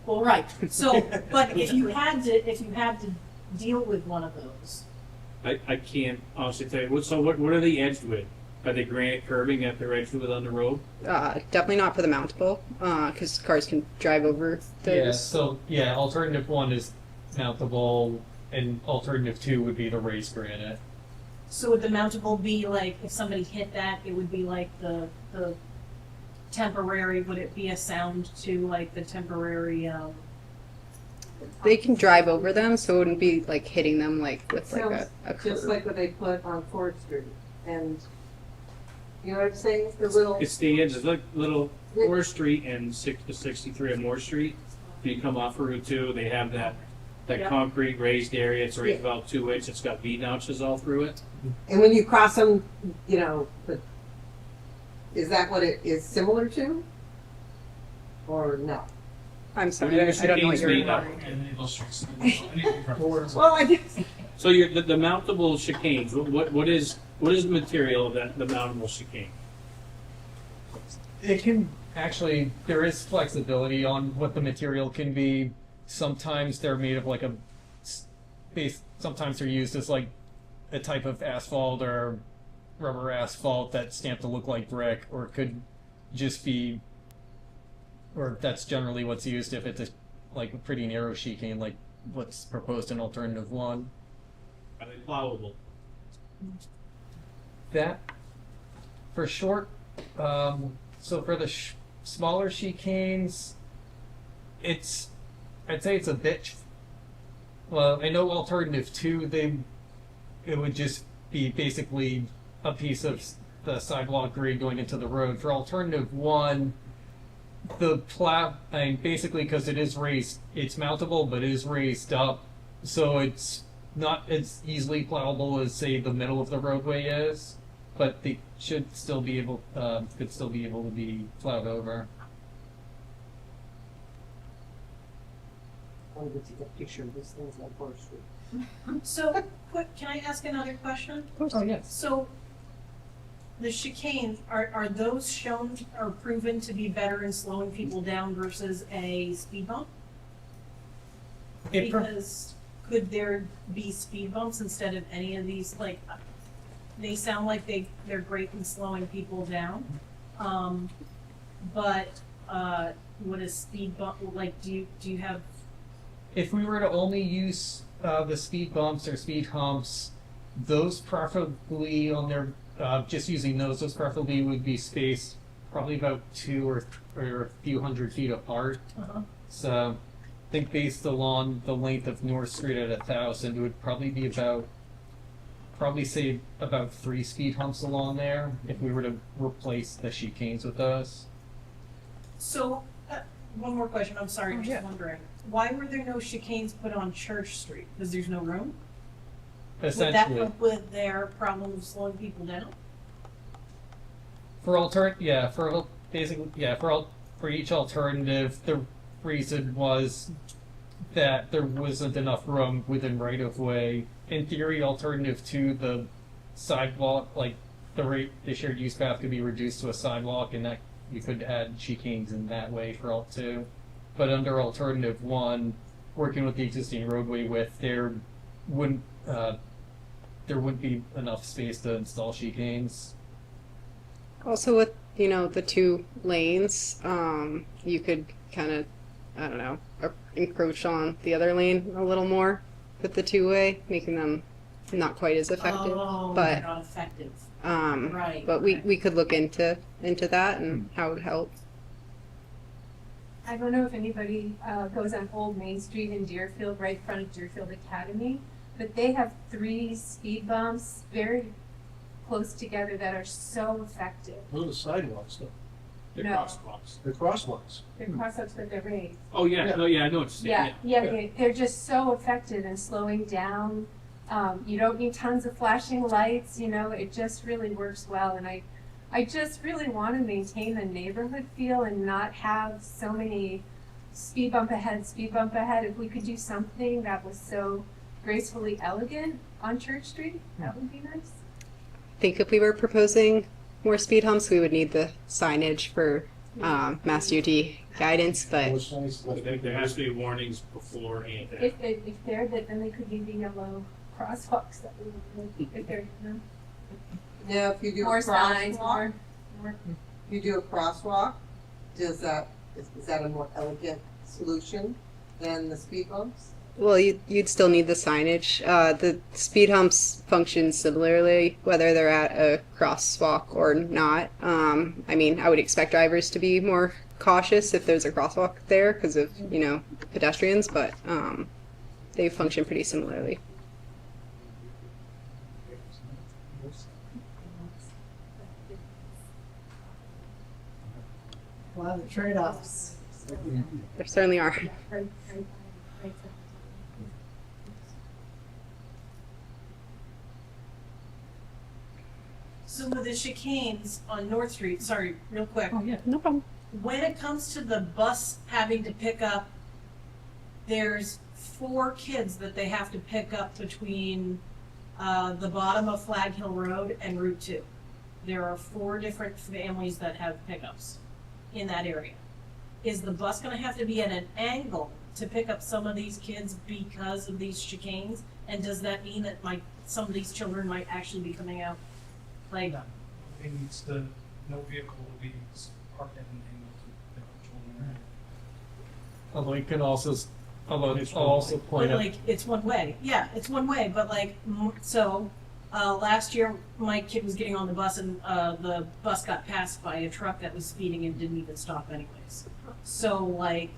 Speaker 7: Well, right. So, but if you had to deal with one of those,
Speaker 9: I can't honestly tell you. What are they edged with? Are they granite curbing that they're edged with on the road?
Speaker 2: definitely not for the mountable, because cars can drive over those.
Speaker 3: Alternative 1 is mountable, and alternative 2 would be the raised granite.
Speaker 7: so would the mountable be like if somebody hit that, it would be like the temporary? Would it be a sound to like the temporary?
Speaker 2: They can drive over them, so it wouldn't be like hitting them like with like
Speaker 5: Sounds
Speaker 2: a
Speaker 5: just
Speaker 2: curb.
Speaker 5: like what they put on Ford Street, and you know what I'm saying? The little.
Speaker 9: It's the edges, like little 4th Street and 6 to 63 on Moore Street. When you come off of Route 2, they have that
Speaker 7: Yeah.
Speaker 9: concrete raised area. It's raised about 2 inches. It's got V notches all through it.
Speaker 5: And when you cross them, you know, is that what it is similar to? Or no?
Speaker 2: I'm
Speaker 9: What
Speaker 2: sorry,
Speaker 9: do
Speaker 2: I
Speaker 9: your
Speaker 2: don't know what
Speaker 9: chicanes
Speaker 2: you're
Speaker 9: made of?
Speaker 5: Well, I guess.
Speaker 9: So the mountable chicanes. What is the material of the mountable chicane?
Speaker 3: It can actually, there is flexibility on what the material can be. Sometimes they're made of like a base, sometimes they're used as like a type of asphalt or rubber asphalt that's stamped to look like brick, or it could just be, or that's generally what's used if it's like a pretty narrow chicane, like what's proposed in alternative 1.
Speaker 9: Are they plowable?
Speaker 3: That for short, so for the smaller chicanes, I'd say it's a bit. Well, I know alternative 2, it would just be basically a piece of the sidewalk grade going into the road. For alternative 1, the plow, basically because it is raised, it's mountable, but it is raised up, so it's not as easily plowable as say the middle of the roadway is. but they should still be able, could still be able to be plowed over.
Speaker 5: I wanted to take a picture of these things on Fourth Street.
Speaker 7: So, can I ask another question?
Speaker 3: Oh, yes.
Speaker 7: So, the chicanes, are those shown or proven to be better in slowing people down versus a speed bump? Because could there be speed bumps instead of any of these, like, they sound like they're great in slowing people down. But would a speed bump, like, do you have?
Speaker 3: If we were to only use the speed bumps or speed humps, those preferably on their, just using those preferably would be spaced probably about 2 or a few hundred feet apart. So I think based along the length of North Street at 1,000, it would probably be probably say about 3 speed humps along there if we were to replace the chicanes with those.
Speaker 7: So, one more question, I'm sorry, I'm
Speaker 3: yeah.
Speaker 7: just wondering. Why were there no chicanes put on Church Street? Because there's no room? Would that
Speaker 3: Essentially,
Speaker 7: help with their problem of slowing people down?
Speaker 3: for each alternative, the reason was that there wasn't enough room within right of way. In theory, alternative to the sidewalk, like the shared use path could be reduced to a sidewalk, and that you could add chicanes in that way for alt 2. But under alternative 1, working with the existing roadway width, there wouldn't be enough space to install chicanes.
Speaker 2: Also, with the 2 lanes, you could kind of, I don't know, encroach on the other lane a little more with the 2-way, making them not quite as effective.
Speaker 7: Oh,
Speaker 2: but
Speaker 7: they're not effective. Right.
Speaker 2: but we could look into that and how it would help.
Speaker 12: I don't know if anybody goes on Old Main Street in Deerfield, right in front of Deerfield Academy, but they have 3 speed bumps very close together that are so effective.
Speaker 6: Those are sidewalks, though.
Speaker 9: They're
Speaker 12: No.
Speaker 9: crosswalks.
Speaker 6: They're crosswalks.
Speaker 12: They're crosswalks, but they're raised.
Speaker 9: Oh, yeah, no, yeah, I know what you're saying.
Speaker 12: Yeah, they're just so effective in slowing down. You don't need tons of flashing lights, it just really works well. And I just really want to maintain the neighborhood feel and not have so many speed bump ahead. If we could do something that was so gracefully elegant on Church Street, that would be nice.
Speaker 2: I think if we were proposing more speed humps, we would need the signage for Mass UD guidance, but
Speaker 6: Those signs,
Speaker 9: There has to be warnings before and after.
Speaker 12: If they're that, then they could be the yellow crosswalks that we would, if they're,
Speaker 5: Now, if you do
Speaker 12: more
Speaker 5: a
Speaker 12: signs,
Speaker 5: crosswalk,
Speaker 12: more.
Speaker 5: if you do a crosswalk, is that a more elegant solution than the speed bumps?
Speaker 2: well, you'd still need the signage. The speed humps function similarly, whether they're at a crosswalk or not. I mean, I would expect drivers to be more cautious if there's a crosswalk there because of, pedestrians, but they function pretty similarly.
Speaker 13: A lot of trade-offs.
Speaker 2: There certainly are.
Speaker 12: Right.
Speaker 7: So with the chicanes on North Street, sorry, real quick.
Speaker 3: Oh, yeah.
Speaker 2: No problem.
Speaker 7: When it comes to the bus having to pick up, there's 4 kids that they have to pick up between the bottom of Flag Hill Road and Route 2. There are 4 different families that have pickups in that area. Is the bus gonna have to be at an angle to pick up some of these kids because of these chicanes? And does that mean that some of these children might actually be coming out like?
Speaker 1: No, it needs to, no vehicle will be parked in the angle to pick up children.
Speaker 3: Although you can also, I'll also point
Speaker 7: But
Speaker 3: out.
Speaker 7: like, it's one way. Yeah, it's one way, but like, so, last year, my kid was getting on the bus and, the bus got passed by a truck that was speeding and didn't even stop anyways. So like,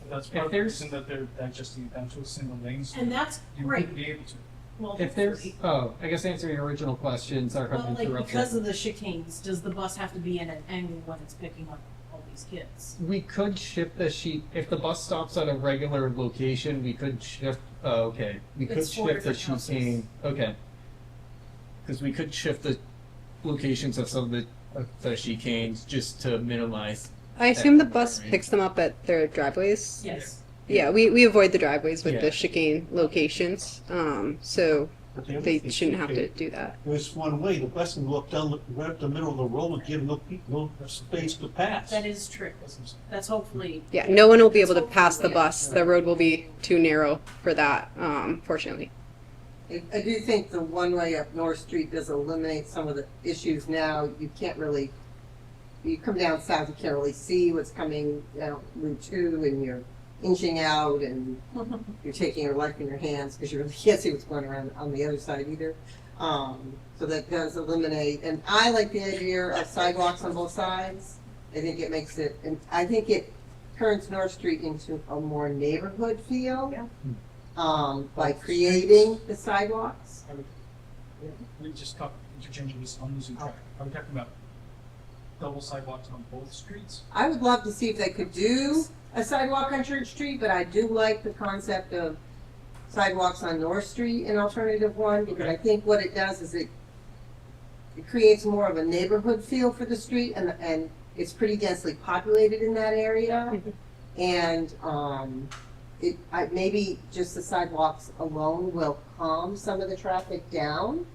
Speaker 1: That's part of the reason that they're adjusting it down to a single lane, so
Speaker 7: and that's
Speaker 1: you
Speaker 7: great.
Speaker 1: wouldn't be able to.
Speaker 7: Well,
Speaker 3: If there's,
Speaker 7: hopefully.
Speaker 3: I guess answering your original question, sorry if
Speaker 7: Well,
Speaker 3: I'm
Speaker 7: like,
Speaker 3: interrupting.
Speaker 7: because of the chicanes, does the bus have to be in an angle when it's picking up all these kids?
Speaker 3: We could shift the sheet, if the bus stops at a regular location, we could shift, we could
Speaker 7: It's 4
Speaker 3: shift the
Speaker 7: different houses.
Speaker 3: chicane, okay. Because we could shift the locations of some of the chicanes just to minimize.
Speaker 2: I assume the bus picks them up at their driveways.
Speaker 7: Yes.
Speaker 2: Yeah, we avoid the driveways with
Speaker 3: Yeah.
Speaker 2: the chicane locations, so
Speaker 6: But the other
Speaker 2: they
Speaker 6: thing,
Speaker 2: shouldn't have to
Speaker 6: okay,
Speaker 2: do that.
Speaker 6: There's one way, the bus can go up down, right up the middle of the road and give no space to pass.
Speaker 7: That is true. That's hopefully.
Speaker 2: Yeah, no one will be able to pass the bus. The road will be too narrow for that, fortunately.
Speaker 5: I do think the one-way up North Street does eliminate some of the issues now. You can't really, you come down south, you can't really see what's coming down Route 2, and you're inching out, and you're taking your life in your hands because you really can't see what's going around on the other side either. So that does eliminate, and I like the idea of sidewalks on both sides. I think it makes it, and I think it turns North Street into a more neighborhood feel.
Speaker 7: Yeah.
Speaker 5: By creating the sidewalks.
Speaker 1: We just talked interchangeably on losing track. Are we talking about double sidewalks on both streets?
Speaker 5: I would love to see if they could do a sidewalk on Church Street, but I do like the concept of sidewalks on North Street, an alternative one, because I think what it does is it creates more of a neighborhood feel for the street, and it's pretty densely populated in that area. And maybe just the sidewalks alone will calm some of the traffic down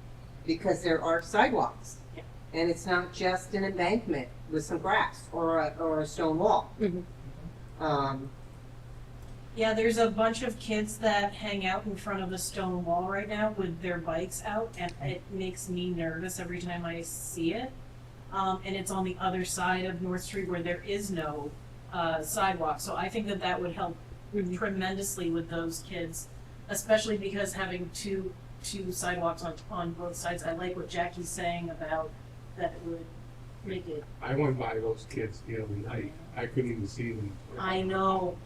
Speaker 5: because there are sidewalks.
Speaker 7: Yeah.
Speaker 5: And it's not just an embankment with some grass or a stone wall.
Speaker 7: Yeah, there's a bunch of kids that hang out in front of a stone wall right now with their bikes out, and it makes me nervous every time I see it. And it's on the other side of North Street where there is no sidewalk. So I think that would help tremendously with those kids, especially because having two sidewalks on both sides. I like what Jackie's saying about that it would make it.
Speaker 11: I went by those kids the other night. I couldn't even see them.
Speaker 7: I know,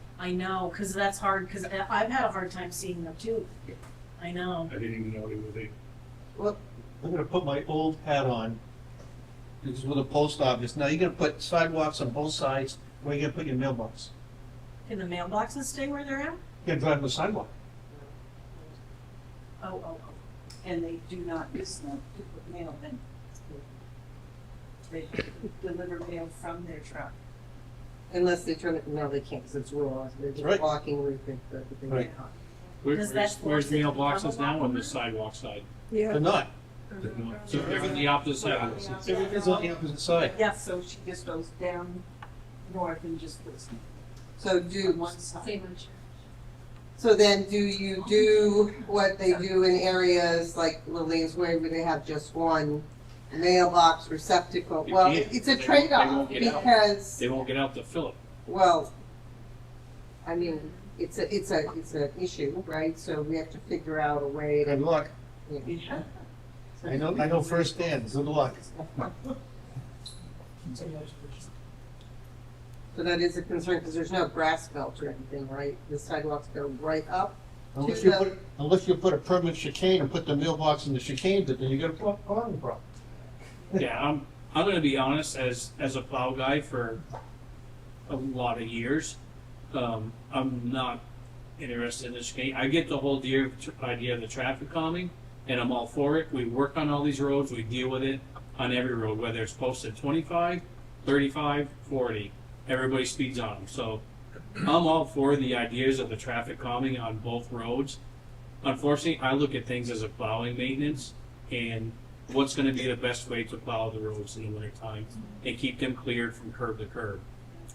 Speaker 7: because that's hard, because I've had a hard time seeing them too. I know.
Speaker 11: I didn't even know they were there.
Speaker 6: Well, I'm gonna put my old hat on. This is with a post office. Now you're gonna put sidewalks on both sides. Where are you gonna put your mailbox?
Speaker 7: Can the mailboxes stay where they're at?
Speaker 6: You gotta drive on the sidewalk.
Speaker 7: Oh.
Speaker 8: And they do not use them to put mail in. They deliver mail from their truck.
Speaker 5: Unless they turn it, no, they can't because it's rural. They're just
Speaker 6: Right.
Speaker 5: walking route.
Speaker 6: Right.
Speaker 7: Does that
Speaker 9: Where's
Speaker 7: force it to
Speaker 9: mailboxes
Speaker 7: become a
Speaker 9: now on the
Speaker 7: walk-over?
Speaker 9: sidewalk side?
Speaker 6: They're not.
Speaker 9: So they're on the opposite side.
Speaker 6: Everything's on the opposite side.
Speaker 8: Yeah, so she just goes down north and just goes
Speaker 5: So
Speaker 8: on one side.
Speaker 12: Same on Church.
Speaker 5: So then do you do what they do in areas like Lillian's Way where they have just one mailbox receptacle?
Speaker 9: You
Speaker 5: Well,
Speaker 9: can't.
Speaker 5: it's a
Speaker 9: They
Speaker 5: trade-off
Speaker 9: won't get out.
Speaker 5: because,
Speaker 9: They won't get out to fill it.
Speaker 5: well, I mean, it's an issue, right? So we have to figure out a way
Speaker 6: Good
Speaker 5: to.
Speaker 6: luck.
Speaker 5: Yeah.
Speaker 6: I know firsthand. Good luck.
Speaker 5: So that is a concern because there's no grass belt or anything, right? The sidewalks go right up.
Speaker 6: Unless
Speaker 5: To
Speaker 6: you put a permanent chicane and put the mailbox in the chicane, then you're gonna put on the problem.
Speaker 9: Yeah, I'm gonna be honest, as a plow guy for a lot of years, I'm not interested in this game. I get the whole idea of the traffic calming, and I'm all for it. We work on all these roads, we deal with it on every road, whether it's posted 25, 35, 40, everybody speeds on them. So I'm all for the ideas of the traffic calming on both roads. Unfortunately, I look at things as a plowing maintenance and what's gonna be the best way to plow the roads in the wintertime and keep them cleared from curb to curb.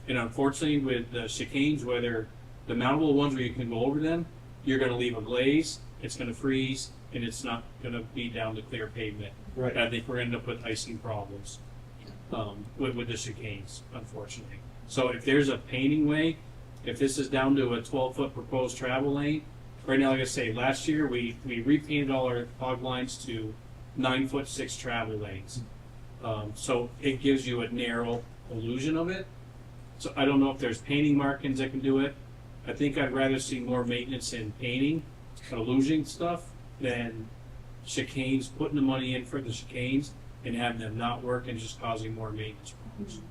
Speaker 9: And unfortunately, with the chicanes, whether the mountable ones where you can go over them, you're gonna leave a glaze, it's gonna freeze, and it's not gonna be down to clear pavement.
Speaker 6: Right.
Speaker 9: I think we're gonna end up with icing problems, with the chicanes, unfortunately. So if there's a painting way, if this is down to a 12-foot proposed travel lane, right now, like I say, last year, we repainted all our fog lines to 9-foot 6 travel lanes. So it gives you a narrow illusion of it. So I don't know if there's painting markings that can do it. I think I'd rather see more maintenance in painting, illusion stuff, than chicanes, putting the money in for the chicanes and having them not work and just causing more maintenance problems.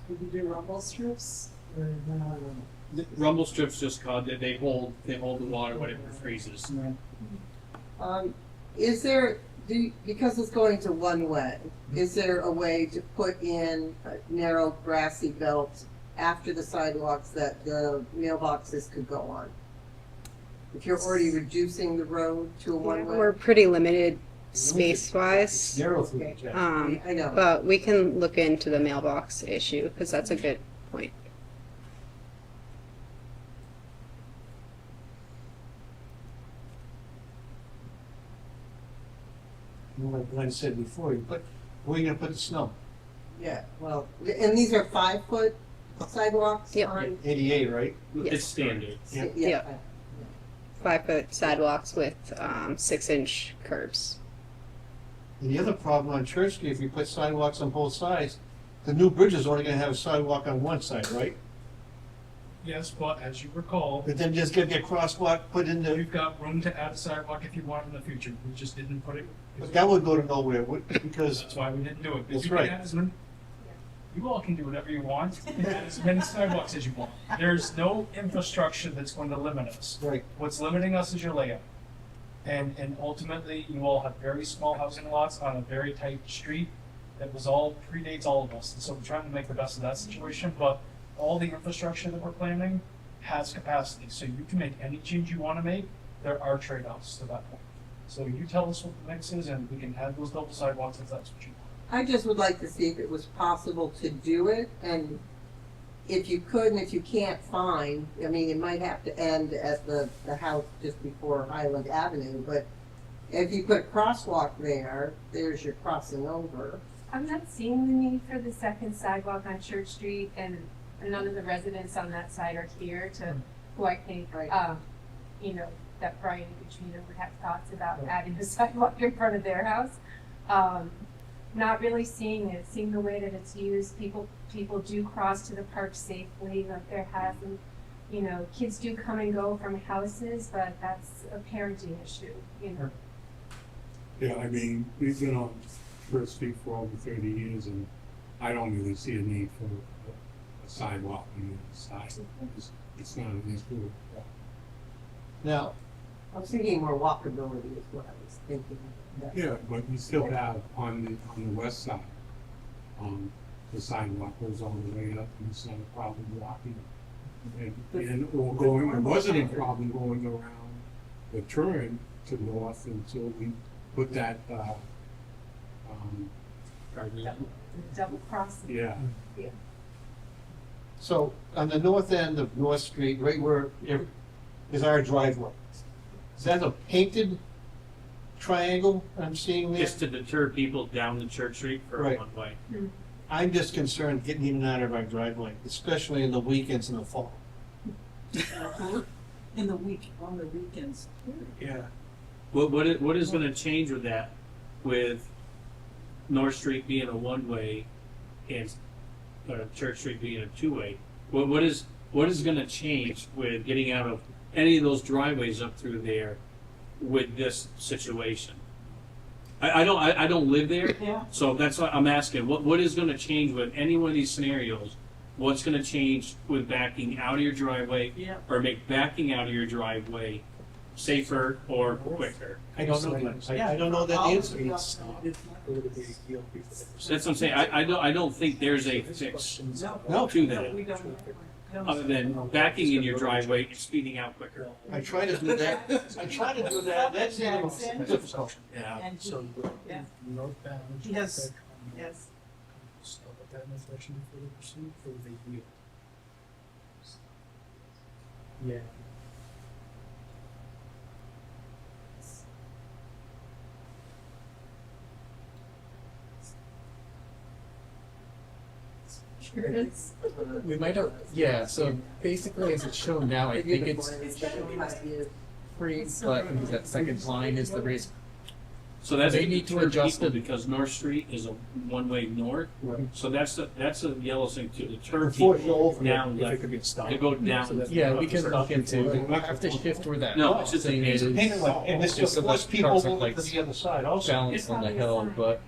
Speaker 8: Could you do rumble strips?
Speaker 9: The rumble strips just called, they hold the water when it freezes.
Speaker 5: Is there, Because it's going to one way, is there a way to put in a narrow grassy belt after the sidewalks that the mailboxes could go on? If you're already reducing the road to a one-way?
Speaker 2: We're pretty limited space-wise,
Speaker 6: Narrow through the jack.
Speaker 5: I know.
Speaker 2: but we can look into the mailbox issue, because that's a good point.
Speaker 6: Like Glenn said before, where are you gonna put the snow?
Speaker 5: Yeah, well, and these are 5-foot sidewalks
Speaker 2: Yep.
Speaker 5: on?
Speaker 6: 88, right?
Speaker 9: It's standard.
Speaker 6: Yeah.
Speaker 2: Yeah. 5-foot sidewalks with 6-inch curbs.
Speaker 6: And the other problem on Church Street, if you put sidewalks on both sides, the new bridge is only gonna have a sidewalk on one side, right?
Speaker 1: Yes, but as you recall,
Speaker 6: But then just get crosswalk put in the,
Speaker 1: we've got room to add a sidewalk if you want in the future. We just didn't put it.
Speaker 6: but that would go to nowhere, because,
Speaker 1: That's why we didn't do it.
Speaker 6: That's
Speaker 1: You can
Speaker 6: right.
Speaker 1: add as many- You all can do whatever you want, add as many sidewalks as you want. There's no infrastructure that's going to limit us.
Speaker 6: right,
Speaker 1: What's limiting us is your layout. And ultimately, you all have very small housing lots on a very tight street that predates all of us. And so we're trying to make the best of that situation, but all the infrastructure that we're planning has capacity. So you can make any change you want to make. There are trade-offs to that point. So you tell us what the mix is and we can add those double sidewalks if that's what you want.
Speaker 5: I just would like to see if it was possible to do it, and if you could and if you can't find, I mean, it might have to end at the house just before Highland Avenue, but if you put a crosswalk there, there's your crossing over.
Speaker 12: I'm not seeing the need for the second sidewalk on Church Street, and none of the residents on that side are here to, who I think, you know, that Brian and Katrina would have thoughts about adding a sidewalk in front of their house. Not really seeing it, seeing the way that it's used. People do cross to the park safely, like there hasn't, you know, kids do come and go from houses, but that's a parenting issue, you know.
Speaker 11: Yeah, I mean, we've been on First Street for over 30 years, and I don't really see a need for a sidewalk on the other side. It's not an issue.
Speaker 6: now,
Speaker 5: I was thinking more walkability is what I was thinking.
Speaker 11: Yeah, but you still have on the west side, the sidewalk goes all the way up, and it's not a problem walking. Or going, it wasn't a problem going around the turn to north until we put that,
Speaker 12: Double crossing.
Speaker 11: yeah.
Speaker 6: so on the north end of North Street, right where is our driveway. Is that a painted triangle I'm seeing there?
Speaker 9: Just to deter people down the Church Street for
Speaker 6: Right.
Speaker 9: one way.
Speaker 6: I'm just concerned getting in and out of our driveway, especially in the weekends in the fall.
Speaker 8: In the week, on the weekends.
Speaker 6: Yeah.
Speaker 9: What is gonna change with that, with North Street being a one-way and Church Street being a two-way? What is gonna change with getting out of any of those driveways up through there with this situation? I don't live there,
Speaker 8: Yeah.
Speaker 9: so that's why I'm asking, what is gonna change with any one of these scenarios? What's gonna change with backing out of your driveway,
Speaker 8: Yeah.
Speaker 9: or make backing out of your driveway safer or quicker?
Speaker 6: I don't know that. I don't know that answer.
Speaker 9: So that's what I'm saying, I don't think there's a fix
Speaker 6: No.
Speaker 9: to that,
Speaker 8: We don't.
Speaker 9: other than backing in your driveway and speeding out quicker.
Speaker 6: I try to do that. That's even difficult.
Speaker 9: Yeah.
Speaker 8: And
Speaker 1: So,
Speaker 8: yeah.
Speaker 1: northbound.
Speaker 8: Yes. Yes.
Speaker 1: Stop at that intersection before they proceed, or they yield? Yeah.
Speaker 12: Sure is.
Speaker 3: We might have, yeah, so basically as it's shown now, I think it's free, but that second line is the race.
Speaker 9: So that's
Speaker 3: They
Speaker 9: to
Speaker 3: need to
Speaker 9: deter
Speaker 3: adjust
Speaker 9: people
Speaker 3: it.
Speaker 9: because North Street is a one-way north, so that's a yellow thing to deter
Speaker 6: Before you
Speaker 9: people
Speaker 6: go over
Speaker 9: down
Speaker 1: If it
Speaker 9: left,
Speaker 1: could get stopped.
Speaker 9: to go down.
Speaker 3: Yeah, we can look into, we have to shift where that
Speaker 9: No, it's just
Speaker 3: thing
Speaker 9: a-
Speaker 3: is.
Speaker 6: Painted like, and it's just
Speaker 3: So
Speaker 6: less
Speaker 3: the
Speaker 6: people
Speaker 3: trucks are
Speaker 6: moving
Speaker 3: like
Speaker 6: to the other side also.
Speaker 3: balanced on the hill, but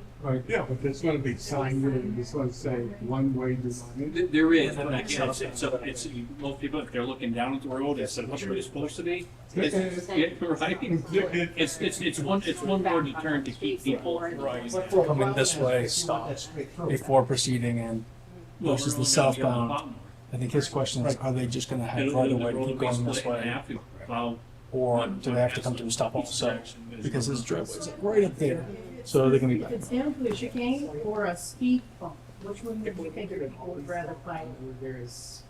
Speaker 11: Yeah, but there's gonna be sign there, it's gonna say one way to line.
Speaker 9: There is, but again, it's, most people, if they're looking down at the road, instead of what's really supposed to be, it's, yeah, right? It's one more deterrent to keep people
Speaker 14: Coming this way, stop before proceeding in versus the southbound. I think his question is, are they just gonna have right away and keep going this way? Or do they have to come to a stop also? Because his driveway's like right up there, so they can be
Speaker 7: If
Speaker 14: back.
Speaker 7: it's down to a chicane or a speed bump, which one would you think people would rather fight?
Speaker 3: There's,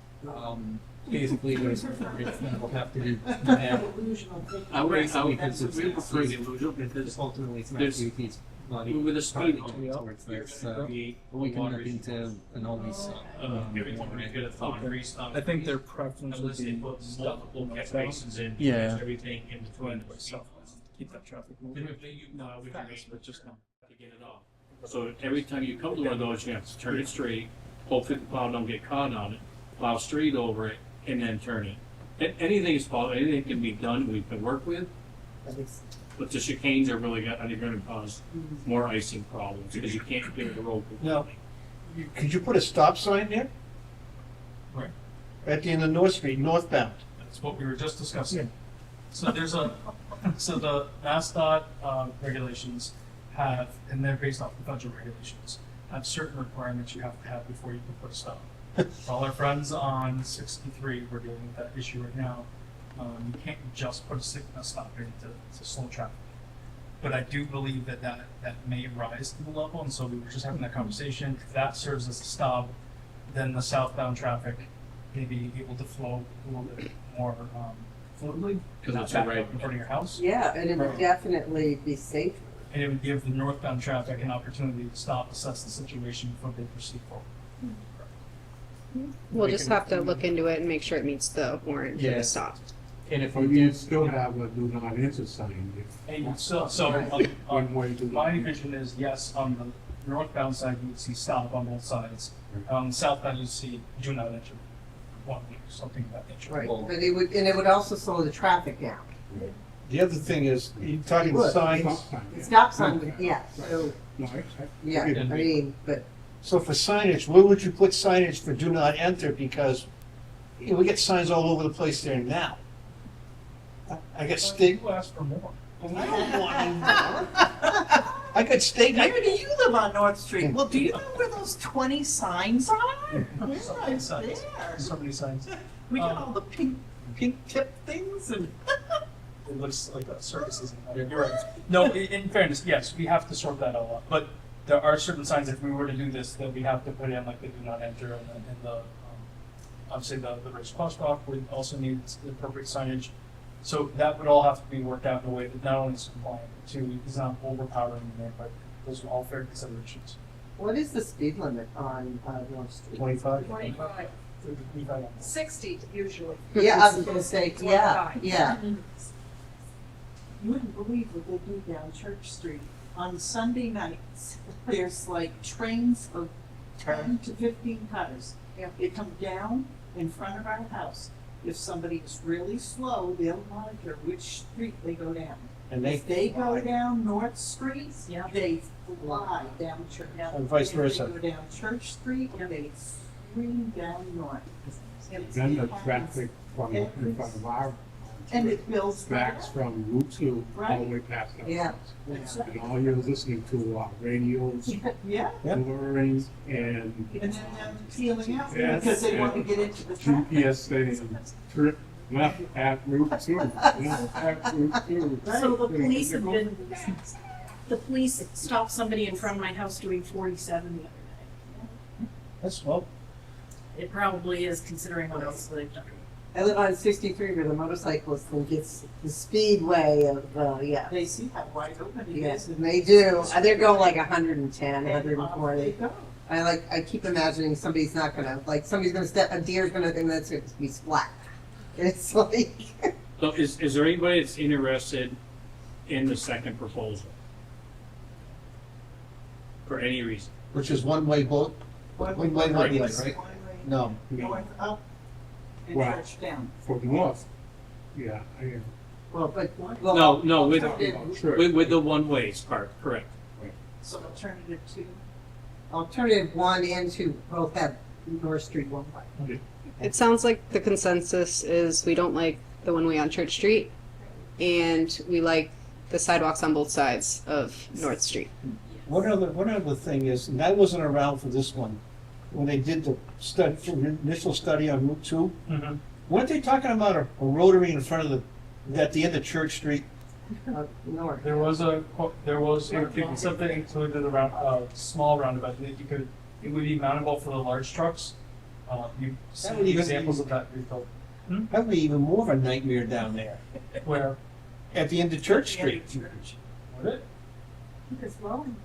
Speaker 3: basically, there's, we'll have to do math.
Speaker 9: I would
Speaker 3: Because it's,
Speaker 9: prefer the illusion because
Speaker 3: ultimately it's not
Speaker 9: there's-
Speaker 3: UP's money.
Speaker 9: with a speed
Speaker 3: Probably
Speaker 9: bump,
Speaker 3: towards this, we can look into an always,
Speaker 9: everyone would get a thought grease on.
Speaker 14: I think their preference would
Speaker 9: Unless they
Speaker 14: be
Speaker 9: put
Speaker 14: stop
Speaker 9: multiple catch basins in,
Speaker 14: Yeah.
Speaker 9: everything in between.
Speaker 14: keep that traffic
Speaker 9: Then
Speaker 14: moving.
Speaker 9: if they, we can just,
Speaker 14: But just not.
Speaker 9: to get it off. So every time you come to one of those, you have to turn it straight, hopefully the plow don't get caught on it, plow straight over it, and then turn it. Anything is possible, anything can be done, we can work with, but the chicanes are really, I think, gonna cause more icing problems, because you can't clear the road.
Speaker 6: Now, could you put a stop sign there?
Speaker 1: Right.
Speaker 6: At the end of North Street, northbound?
Speaker 1: That's what we were just discussing. So there's a, so the MassDOT regulations have, and they're based off the federal regulations, have certain requirements you have to have before you can put a stop. For all our friends on 63, we're dealing with that issue right now. You can't just put a stop here to slow traffic. But I do believe that may rise to the level, and so we were just having that conversation. If that serves as a stop, then the southbound traffic may be able to flow a little bit more fluidly,
Speaker 9: Because
Speaker 1: not
Speaker 9: it's
Speaker 1: back
Speaker 9: right.
Speaker 1: up in front of your house.
Speaker 5: Yeah, and it would definitely be safer.
Speaker 1: And it would give the northbound traffic an opportunity to stop, assess the situation before they proceed forward.
Speaker 2: We'll just have to look into it and make sure it meets the warrant for
Speaker 3: Yeah.
Speaker 2: the stop.
Speaker 3: and if
Speaker 11: But
Speaker 3: we
Speaker 11: you
Speaker 3: do,
Speaker 11: still have a do not enter sign
Speaker 1: And so
Speaker 11: one way to.
Speaker 1: my vision is, yes, on the northbound side, you would see stop on both sides. On the southbound, you see do not enter, one way, something of that nature.
Speaker 5: Right,
Speaker 3: Well-
Speaker 5: but it would also slow the traffic down.
Speaker 6: The other thing is, you're talking
Speaker 5: Would.
Speaker 6: signs,
Speaker 11: Stop sign,
Speaker 5: The
Speaker 11: yeah.
Speaker 5: stop sign, would- yeah, so,
Speaker 11: No, I
Speaker 5: yeah, I
Speaker 11: forgive me.
Speaker 5: mean, but
Speaker 6: so for signage, where would you put signage for do not enter? Because we get signs all over the place there now. I got steak.
Speaker 1: You asked for more.
Speaker 6: I don't want any more. I got steak.
Speaker 8: Maybe you live on North Street. Well, do you know where those 20 signs are? They're
Speaker 1: So
Speaker 8: right
Speaker 1: many signs.
Speaker 8: there.
Speaker 1: So many signs.
Speaker 8: We got all the pink tip things and.
Speaker 1: It looks like a circus, isn't it? You're right. No, in fairness, yes, we have to sort that all out. But there are certain signs, if we were to do this, that we have to put in, like the do not enter and the, obviously the raised crosswalk would also need the appropriate signage. So that would all have to be worked out in a way that not only is compliant to, is not overpowering there, but those are all fair considerations.
Speaker 5: what is the speed limit on North Street?
Speaker 6: 25.
Speaker 7: 25. 60 usually.
Speaker 5: Yeah, I was gonna say, yeah,
Speaker 7: 25.
Speaker 5: yeah.
Speaker 8: You wouldn't believe what they do down Church Street. On Sunday nights, there's like trains of 10 to 15 cars.
Speaker 7: Yeah.
Speaker 8: They come down in front of our house. If somebody is really slow, they'll monitor which street they go down.
Speaker 6: And
Speaker 8: If they go down North Street,
Speaker 7: Yeah.
Speaker 8: they fly down Church.
Speaker 6: And vice versa.
Speaker 8: If they go down Church Street, they scream down North.
Speaker 11: Then the traffic from in front of our.
Speaker 8: And it builds.
Speaker 11: Backs from Route 2 all the
Speaker 8: Right.
Speaker 11: way past our
Speaker 5: Yeah.
Speaker 11: house. And all you're listening to are radios,
Speaker 8: Yeah,
Speaker 11: blaring, and
Speaker 8: and then them peeling out
Speaker 11: Yes,
Speaker 8: because they want to
Speaker 11: and
Speaker 8: get into the traffic.
Speaker 11: GPS saying trip left at Route 2, left at Route 2.
Speaker 7: So the police have been, the police stopped somebody in front of my house doing 47 the other day.
Speaker 6: That's well.
Speaker 7: It probably is considering what else they've done.
Speaker 5: I live on 63 where the motorcyclist thing gets the speedway of, yeah.
Speaker 8: They see how wide open it
Speaker 5: Yes,
Speaker 8: is.
Speaker 5: and they do. They're going like 110,
Speaker 8: And off they
Speaker 5: 140.
Speaker 8: go.
Speaker 5: I keep imagining somebody's not gonna, like, somebody's gonna step, a deer's gonna, and that's gonna be splat. It's like,
Speaker 9: So is there anybody that's interested in the second proposal? For any reason?
Speaker 6: Which is one-way boat. One way, one way, right? No.
Speaker 8: North up and
Speaker 11: Wow.
Speaker 8: Church down.
Speaker 11: For north, yeah, I am.
Speaker 5: well, but,
Speaker 9: No, with
Speaker 11: Sure.
Speaker 9: the one-ways part, correct.
Speaker 8: So alternative two.
Speaker 5: Alternative 1 and 2 both have North Street one way.
Speaker 2: It sounds like the consensus is we don't like the one way on Church Street, and we like the sidewalks on both sides of North Street.
Speaker 6: One other thing is, and I wasn't around for this one, when they did the study, initial study on Route 2, weren't they talking about a rotary in front of at the end of Church Street?
Speaker 5: North.
Speaker 1: There was something included around a small roundabout that it would be mountable for the large trucks. You
Speaker 6: That would
Speaker 1: see
Speaker 6: even
Speaker 1: examples
Speaker 6: be-
Speaker 1: of that rebuilt.
Speaker 6: That would be even more of a nightmare down there,
Speaker 1: Where
Speaker 6: at the end of Church Street.
Speaker 1: would it?
Speaker 12: Keep it flowing.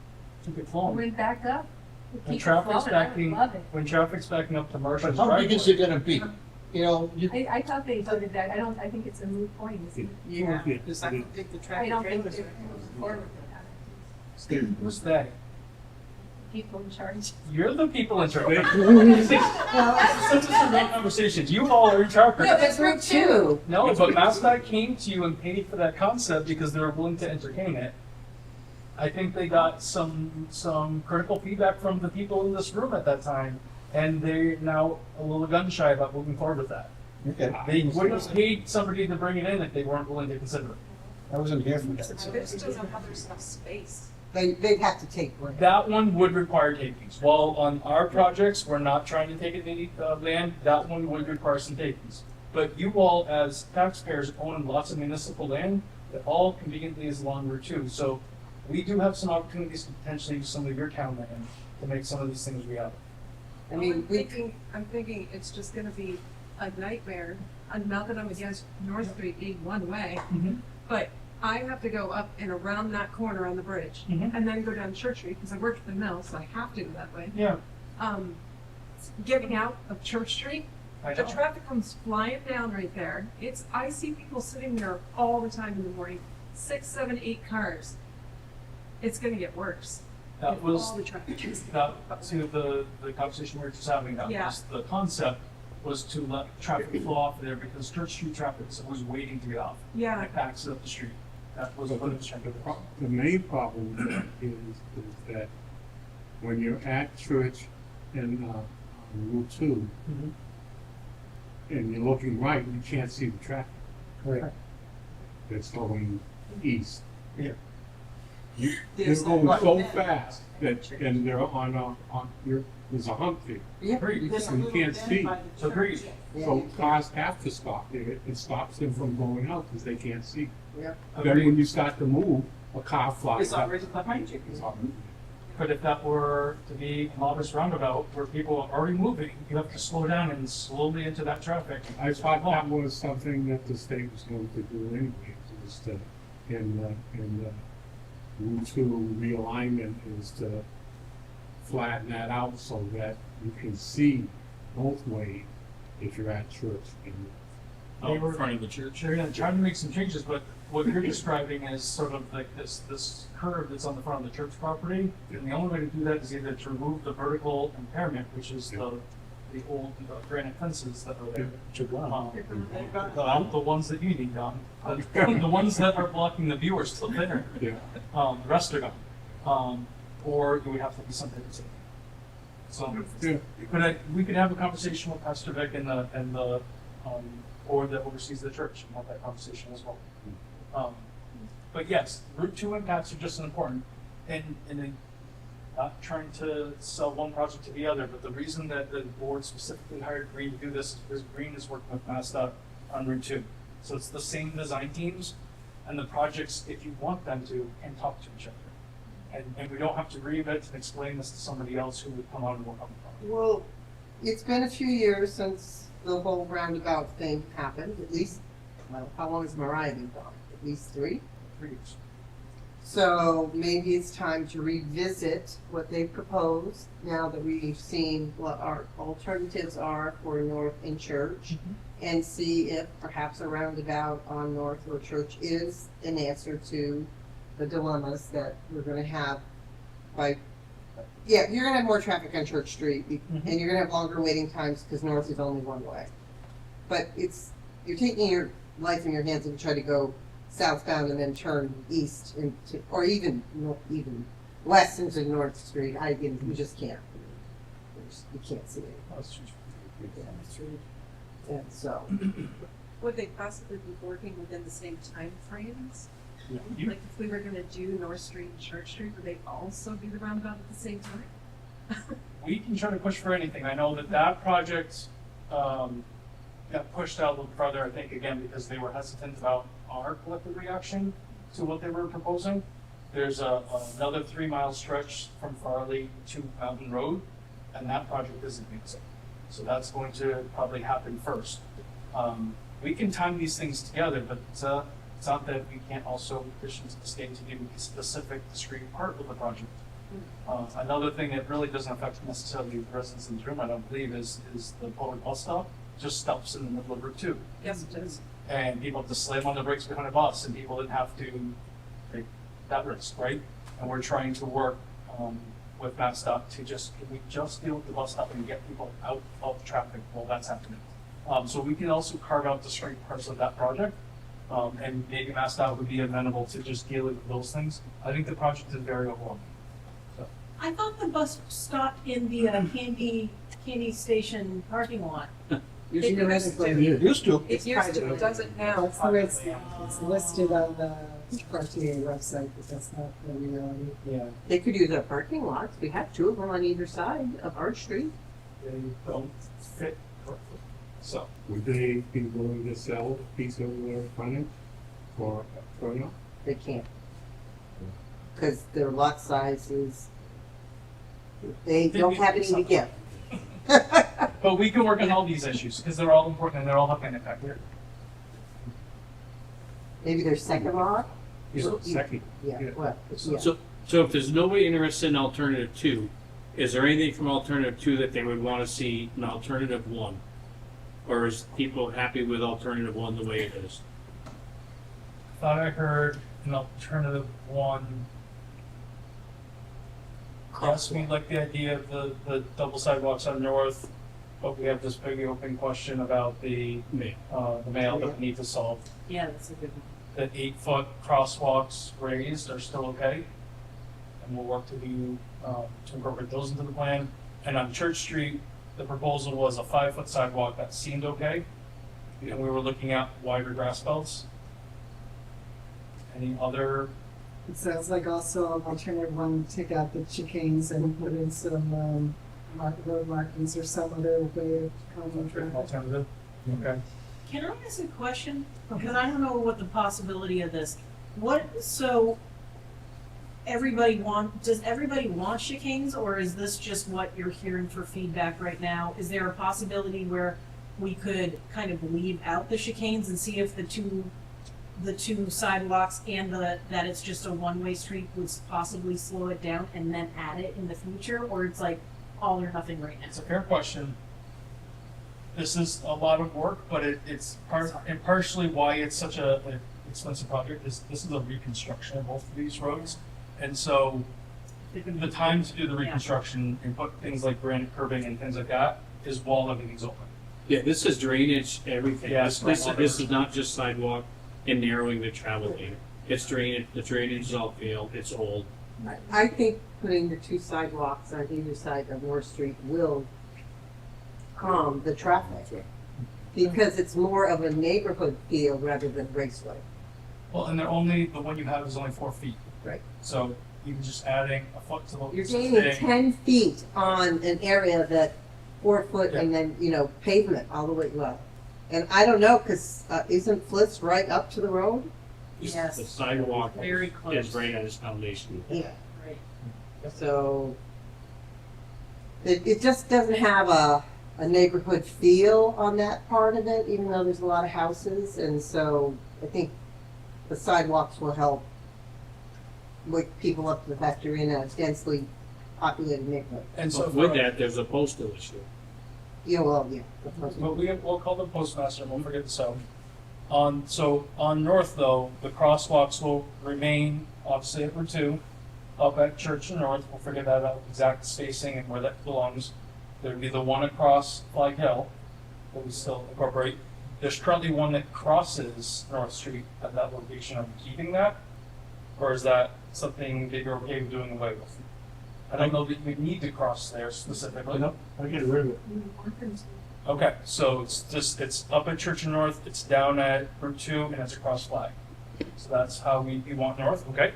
Speaker 1: Keep it flowing.
Speaker 12: Went back up.
Speaker 1: When
Speaker 12: Keep it
Speaker 1: traffic's
Speaker 12: flowing. I would
Speaker 1: backing,
Speaker 12: love it.
Speaker 1: when traffic's backing up to Marshall's
Speaker 6: But how big is it
Speaker 1: driveway.
Speaker 6: gonna be? You know,
Speaker 12: I thought they voted that. I think it's a moot point. Isn't it?
Speaker 8: Yeah, because I don't think the
Speaker 12: I
Speaker 8: traffic
Speaker 12: don't think
Speaker 8: trailers
Speaker 12: they're
Speaker 8: are.
Speaker 12: moving forward with that.
Speaker 1: Who's they?
Speaker 12: People in charge.
Speaker 1: You're the people in charge. Such a real conversations. You all are in charge.
Speaker 5: No, that's Route 2.
Speaker 1: No, but MassDOT came to you and paid for that concept because they were willing to entertain it. I think they got some critical feedback from the people in this room at that time, and they're now a little gun shy about moving forward with that.
Speaker 6: okay,
Speaker 1: They wouldn't have paid somebody to bring it in if they weren't willing to consider it.
Speaker 6: I wasn't here for that.
Speaker 8: This doesn't have enough space.
Speaker 5: They'd have to take one.
Speaker 1: That one would require takings. While on our projects, we're not trying to take any land, that one would require some takings. But you all, as taxpayers, own lots of municipal land that all conveniently is along Route 2. So we do have some opportunities to potentially use some of your town land to make some of these things reality.
Speaker 5: I mean,
Speaker 15: I'm thinking it's just gonna be a nightmare, not that I'm against North Street being one way, but I have to go up and around that corner on the bridge, and then go down Church Street, because I work at the mill, so I have to go that way.
Speaker 1: Yeah,
Speaker 15: Getting out of Church Street,
Speaker 1: I
Speaker 15: the
Speaker 1: know.
Speaker 15: traffic comes flying down right there. I see people sitting there all the time in the morning, 6, 7, 8 cars. It's gonna get worse.
Speaker 1: That
Speaker 15: if
Speaker 1: was
Speaker 15: all the traffic is.
Speaker 1: the conversation we were just having. That
Speaker 15: Yeah.
Speaker 1: was the concept was to let traffic flow off there because Church Street traffic is always waiting to get off.
Speaker 15: Yeah.
Speaker 1: And it backs up the street. That was what it was trying to do.
Speaker 11: The main problem is that when you're at church and on Route 2, and you're looking right, you can't see the traffic
Speaker 1: Correct.
Speaker 11: that's going east.
Speaker 1: Yeah.
Speaker 11: They're
Speaker 8: There's
Speaker 11: going
Speaker 8: that
Speaker 11: so
Speaker 8: one
Speaker 11: fast that, and they're there's a hump there.
Speaker 1: Agreed.
Speaker 8: There's a
Speaker 11: You
Speaker 8: little
Speaker 11: can't
Speaker 8: den
Speaker 11: see.
Speaker 8: by the church.
Speaker 1: Agreed.
Speaker 11: So cars have to stop. It stops them from going out because they can't see.
Speaker 5: Yeah.
Speaker 11: Then when you start to move, a car flies
Speaker 8: It's
Speaker 11: up.
Speaker 8: already behind you.
Speaker 1: But if that were to be an obvious roundabout where people are already moving, you have to slow down and slowly into that traffic.
Speaker 11: I thought that was something that the state was going to do anyway, is to, in Route 2 realignment is to flatten that out so that you can see both ways if you're at church.
Speaker 1: They were-
Speaker 9: in front of the church.
Speaker 1: They're gonna try to make some changes, but what you're describing is sort of like this curve that's on the front of the church property. And the only way to do that is either to remove the vertical impairment, which is the old granite fences that are there. The ones that you need gone. The ones that are blocking the view are still there.
Speaker 11: Yeah.
Speaker 1: The rest are gone. Or you would have to do something to save. So,
Speaker 11: Yeah.
Speaker 1: but we could have a conversation with Pastor Vic and the board that oversees the church and have that conversation as well. But yes, Route 2 impacts are just as important, and not trying to sell one project to the other, but the reason that the board specifically hired Green to do this is because Green is working with MassDOT on Route 2. So it's the same design teams, and the projects, if you want them to, can talk to each other. And we don't have to reinvent and explain this to somebody else who would come on and work on the project.
Speaker 5: Well, it's been a few years since the whole roundabout thing happened, at least, well, how long has Mariah been gone? At least 3?
Speaker 1: 3 years.
Speaker 5: So maybe it's time to revisit what they proposed now that we've seen what our alternatives are for North and Church, and see if perhaps a roundabout on North or Church is an answer to the dilemmas that we're gonna have by, yeah, you're gonna have more traffic on Church Street, and you're gonna have longer waiting times because North is only one way. But you're taking your life in your hands and try to go southbound and then turn east into, or even west into North Street, you just can't. You can't see it. And so,
Speaker 15: Would they possibly be working within the same time frames?
Speaker 1: Yeah.
Speaker 15: Like if we were gonna do North Street and Church Street, would they also do the roundabout at the same time?
Speaker 1: We can try to push for anything. I know that project got pushed out a little further, I think, again, because they were hesitant about our collective reaction to what they were proposing. There's another 3-mile stretch from Farley to Mountain Road, and that project is advancing. So that's going to probably happen first. We can time these things together, but it's not that we can't also petition to the state to do a specific discrete part of the project. Another thing that really doesn't affect necessarily the residents in this room, I don't believe, is the public bus stop just stops in the middle of Route 2.
Speaker 15: Yes, it does.
Speaker 1: And people have to slam on the brakes behind a bus, and people didn't have to take that risk, right? And we're trying to work with MassDOT to can we just deal with the bus stop and get people out of traffic while that's happening? So we can also carve out discrete parts of that project, and maybe MassDOT would be amenable to just dealing with those things. I think the project is very overwhelming.
Speaker 7: I thought the bus stopped in the candy station parking lot.
Speaker 8: It used to.
Speaker 6: It used to.
Speaker 15: It used to, it doesn't now.
Speaker 13: That's the way it's listed on the RTA website, but that's not the reality.
Speaker 1: Yeah.
Speaker 5: they could use our parking lots. We have 2 of them on either side of Arch Street.
Speaker 1: They don't fit perfectly. So
Speaker 11: Would they be willing to sell a piece of their frontage for no?
Speaker 5: They can't. Because their lot size they don't have any to give.
Speaker 1: but we can work on all these issues because they're all important and they're all having an impact here.
Speaker 5: Maybe their second lot?
Speaker 11: Second.
Speaker 5: Yeah, well, yeah.
Speaker 9: So if there's nobody interested in alternative 2, is there anything from alternative 2 that they would want to see in alternative 1? Or is people happy with alternative 1 the way it is?
Speaker 1: Thought I heard an alternative 1. Yes, we like the idea of the double sidewalks on North, but we have this big open question about the mail that we need to solve.
Speaker 7: Yeah, that's a good one.
Speaker 1: That 8-foot crosswalks raised are still okay, and we'll work to incorporate those into the plan. And on Church Street, the proposal was a 5-foot sidewalk that seemed okay, and we were looking at wider grass belts. Any other?
Speaker 13: It sounds like also an alternative one, take out the chicanes and put in some road markings or some other way of calming traffic.
Speaker 1: Alternative? Okay.
Speaker 7: Can I ask a question? Because I don't know what the possibility of this. So does everybody want chicanes, or is this just what you're hearing for feedback right now? Is there a possibility where we could kind of leave out the chicanes and see if the two sidewalks and that it's just a one-way street would possibly slow it down and then add it in the future, or it's like all or nothing right now?
Speaker 1: It's a fair question. This is a lot of work, but it's partially why it's such an expensive project. This is a reconstruction of both of these roads, and so the time to do the reconstruction and put things like granite curbing and things like that is while everything's open.
Speaker 9: Yeah, this is drainage, everything.
Speaker 1: Yeah,
Speaker 9: This is not just sidewalk and narrowing the travel lane. It's drainage, the drainage is all failed, it's old.
Speaker 5: I think putting the 2 sidewalks on either side of North Street will calm the traffic. Because it's more of a neighborhood feel rather than raceway.
Speaker 1: Well, and the one you have is only 4 feet.
Speaker 5: Right.
Speaker 1: So even just adding a foot to the
Speaker 5: You're gaining 10 feet on an area that 4 foot and then, pavement all the way up. And I don't know, because isn't Fliss right up to the road?
Speaker 7: Yes.
Speaker 9: The sidewalk
Speaker 7: Very close.
Speaker 9: is right at its foundation.
Speaker 5: Yeah.
Speaker 7: Right.
Speaker 5: So it just doesn't have a neighborhood feel on that part of it, even though there's a lot of houses. And so I think the sidewalks will help wake people up to the fact you're in a densely populated neighborhood.
Speaker 1: And so
Speaker 9: But with that, there's a postal issue.
Speaker 5: Yeah, well, yeah.
Speaker 1: But we'll call the postmaster, and we'll figure this out. So on North though, the crosswalks will remain obviously at Route 2, up at Church and North. We'll figure that out, exact spacing and where that belongs. There'll be the one across Flag Hill that we still incorporate. There's currently one that crosses North Street at that location. I'm keeping that. Or is that something that you're okay with doing away with? I don't know that you need to cross there specifically.
Speaker 6: Nope, I get rid of it.
Speaker 1: Okay, so it's up at Church and North, it's down at Route 2, and it's across Flag. So that's how we want north, okay?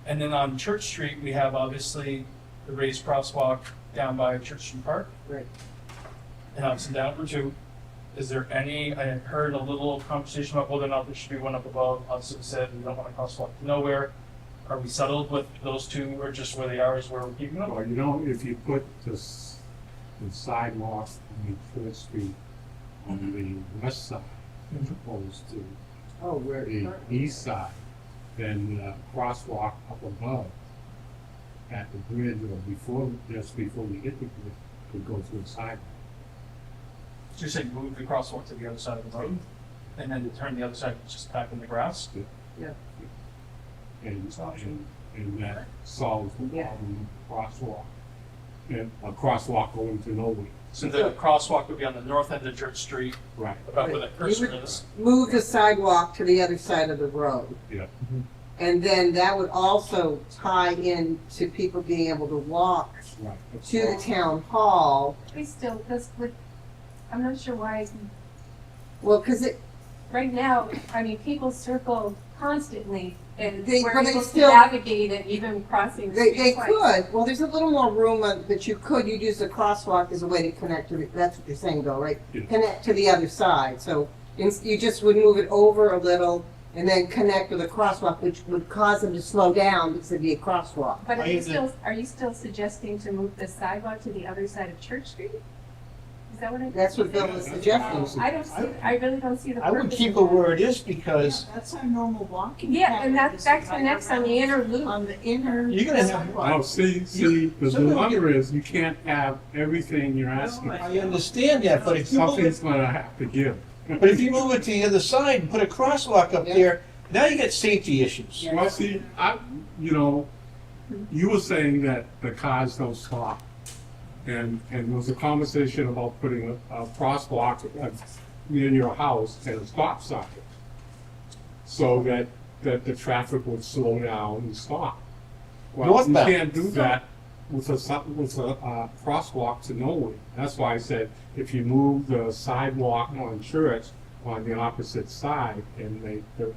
Speaker 1: And then on Church Street, we have obviously the raised crosswalk down by Church Street Park.
Speaker 5: Right.
Speaker 1: And obviously down Route 2. Is there any, I heard a little conversation about whether or not there should be one up above. Obviously we said we don't want to crosswalk to nowhere. Are we settled with those two, or just where they are is where we're keeping them?
Speaker 11: Well, you know, if you put the sidewalk on Church Street on the west side, as opposed to
Speaker 5: Oh, where?
Speaker 11: the east side, then crosswalk up above at the bridge or before, just before we hit the bridge, could go through the sidewalk.
Speaker 1: So you're saying move the crosswalk to the other side of the road, and then turn the other side just back in the grass?
Speaker 5: Yeah.
Speaker 11: And that solves the problem of crosswalk. And a crosswalk going to nowhere.
Speaker 1: So the crosswalk would be on the north end of Church Street,
Speaker 11: Right.
Speaker 1: about where that cursor
Speaker 5: You would
Speaker 1: is.
Speaker 5: Move the sidewalk to the other side of the road.
Speaker 11: Yeah.
Speaker 5: And then that would also tie in to people being able to walk
Speaker 11: Right.
Speaker 5: to the town hall.
Speaker 12: We still, I'm not sure why,
Speaker 5: Well, because
Speaker 12: right now, I mean, people circle constantly and
Speaker 5: They-
Speaker 12: we're
Speaker 5: but they
Speaker 12: able to
Speaker 5: still-
Speaker 12: navigate it, even crossing the
Speaker 5: they
Speaker 12: street twice.
Speaker 5: could, well, there's a little more room, but you could, you'd use the crosswalk as a way to connect to, that's what you're saying, Bill, right?
Speaker 11: Yeah.
Speaker 5: Connect to the other side, so you just would move it over a little and then connect with a crosswalk, which would cause them to slow down because it'd be a crosswalk.
Speaker 12: But are you still suggesting to move the sidewalk to the other side of Church Street? Is that what I'm?
Speaker 5: That's what Bill was suggesting.
Speaker 12: I don't see, I really don't see the
Speaker 6: I would
Speaker 12: purpose
Speaker 6: keep
Speaker 12: of
Speaker 6: it
Speaker 12: that.
Speaker 6: where it is because
Speaker 8: That's our normal walking.
Speaker 12: Yeah, and
Speaker 8: pattern,
Speaker 12: that
Speaker 8: is
Speaker 12: connects on the inner loop.
Speaker 8: On the inner.
Speaker 6: you're gonna have,
Speaker 8: sidewalk.
Speaker 11: Oh, see, the dilemma is you can't have everything you're asking.
Speaker 8: No,
Speaker 6: I understand that, but if you move
Speaker 11: Something's
Speaker 6: it,
Speaker 11: gonna have to give.
Speaker 6: but if you move it to the other side and put a crosswalk up
Speaker 5: Yeah.
Speaker 6: there, now you get safety issues.
Speaker 11: Well, see, you were saying that the cars don't stop. And there was a conversation about putting a crosswalk near your house and a stop sign. So that the traffic would slow down and stop. Well, you
Speaker 6: Northbound.
Speaker 11: can't do that with a crosswalk to nowhere. That's why I said, if you move the sidewalk on Church on the opposite side and make the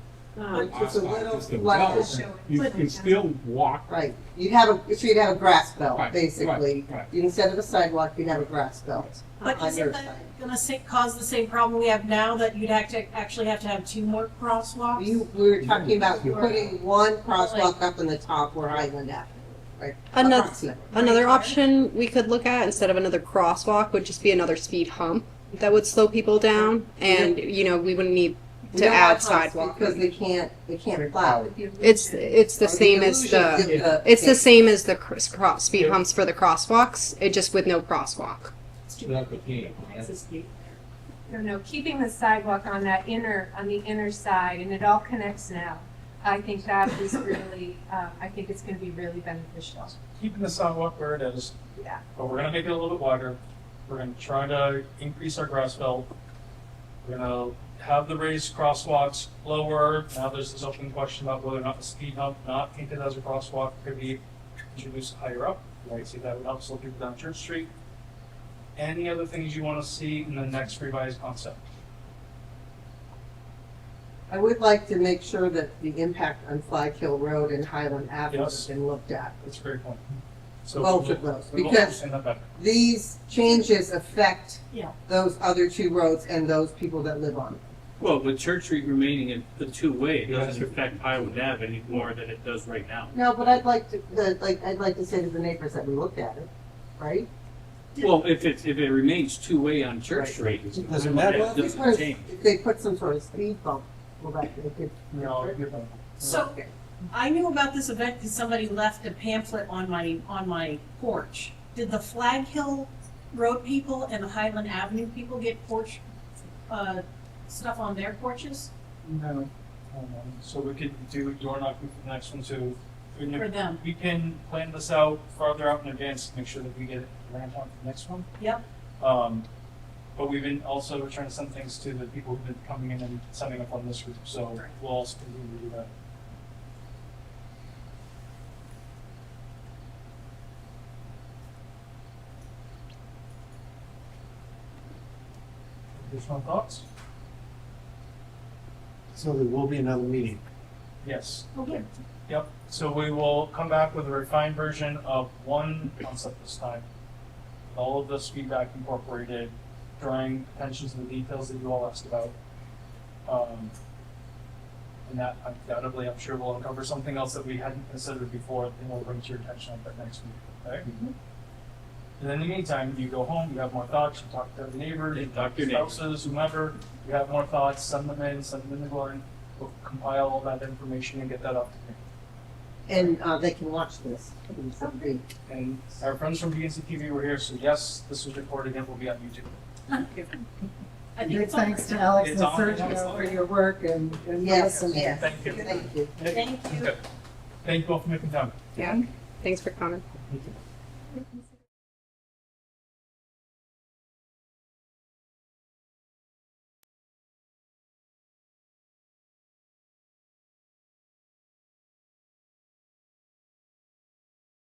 Speaker 5: Just a little
Speaker 11: just a
Speaker 5: left.
Speaker 11: belt, you can still walk.
Speaker 5: Right, you'd have a grass belt,
Speaker 11: Right,
Speaker 5: basically.
Speaker 11: right.
Speaker 5: Instead of a sidewalk, you'd have a grass belt.
Speaker 7: But
Speaker 5: on your
Speaker 7: isn't
Speaker 5: side.
Speaker 7: that gonna cause the same problem we have now, that you'd actually have to have two more crosswalks?
Speaker 5: We were talking about putting one crosswalk up in the top where Highland Avenue, right? Approximately.
Speaker 2: Another option we could look at instead of another crosswalk would just be another speed hump that would slow people down, and we wouldn't need
Speaker 5: We
Speaker 2: to
Speaker 5: don't
Speaker 2: add
Speaker 5: want humps
Speaker 2: sidewalk.
Speaker 5: because they can't plow.
Speaker 2: It's the same as the same as the speed humps for the crosswalks. It just with no crosswalk.
Speaker 12: No, keeping the sidewalk on the inner side, and it all connects now. I think that is really, I think it's gonna be really beneficial.
Speaker 1: Keeping the sidewalk where it is,
Speaker 12: Yeah.
Speaker 1: but we're gonna make it a little bit wider. We're gonna try to increase our grass belt. We're gonna have the raised crosswalks lower. Now there's this open question about whether or not the speed hump not painted as a crosswalk could be introduced higher up. Right, see that would help slow people down Church Street. Any other things you want to see in the next revised concept?
Speaker 5: I would like to make sure that the impact on Flag Hill Road and Highland Avenue
Speaker 1: Yes.
Speaker 5: has been looked at.
Speaker 1: That's a great point. So
Speaker 5: Both of those,
Speaker 1: we will
Speaker 5: because
Speaker 1: understand that better.
Speaker 5: these changes affect
Speaker 7: Yeah.
Speaker 5: those other two roads and those people that live on them.
Speaker 9: Well, with Church Street remaining in the two-way, it doesn't affect Highland Ave any more than it does right now.
Speaker 5: No, but I'd like to say to the neighbors that we looked at it, right?
Speaker 9: Well, if it remains two-way on Church
Speaker 5: Right.
Speaker 9: Street,
Speaker 6: Doesn't matter.
Speaker 9: it doesn't change.
Speaker 5: If they put some sort of speed bump, well, that they could.
Speaker 1: No, you're fine.
Speaker 7: So, I knew about this event because somebody left a pamphlet on my porch. Did the Flag Hill Road people and the Highland Avenue people get porch, stuff on their porches?
Speaker 1: No. So we could do door knocking for the next one too.
Speaker 7: For them.
Speaker 1: We can plan this out farther out in advance to make sure that we get it planned on for the next one.
Speaker 7: Yep.
Speaker 1: But we've been also trying to send things to the people who've been coming in and signing up on this group, so we'll also continue to do that. Additional thoughts?
Speaker 6: So there will be another meeting.
Speaker 1: Yes.
Speaker 12: Okay.
Speaker 1: Yep, so we will come back with a refined version of one concept this time. All of this feedback incorporated, drawing attention to the details that you all asked about. And that undoubtedly, I'm sure will uncover something else that we hadn't considered before, and we'll bring to your attention at that next week, okay? And in the meantime, you go home, you have more thoughts, you talk to the neighbors, you talk to your spouses, whomever, you have more thoughts, send them in the Glen. We'll compile all that information and get that up to me.
Speaker 5: And they can watch this.
Speaker 1: And our friends from BNC TV were here, so yes, this was recorded and will be on YouTube.
Speaker 7: Thank you. I think
Speaker 13: Big
Speaker 7: it's on.
Speaker 13: thanks to Alex and
Speaker 1: It's on.
Speaker 13: Sergio for your work and
Speaker 5: Yes,
Speaker 13: listening.
Speaker 5: yes.
Speaker 1: Thank you.
Speaker 5: Thank you.
Speaker 7: Thank you.
Speaker 1: Thank you both for making time.
Speaker 2: Yeah. Thanks for coming.
Speaker 1: Thank you.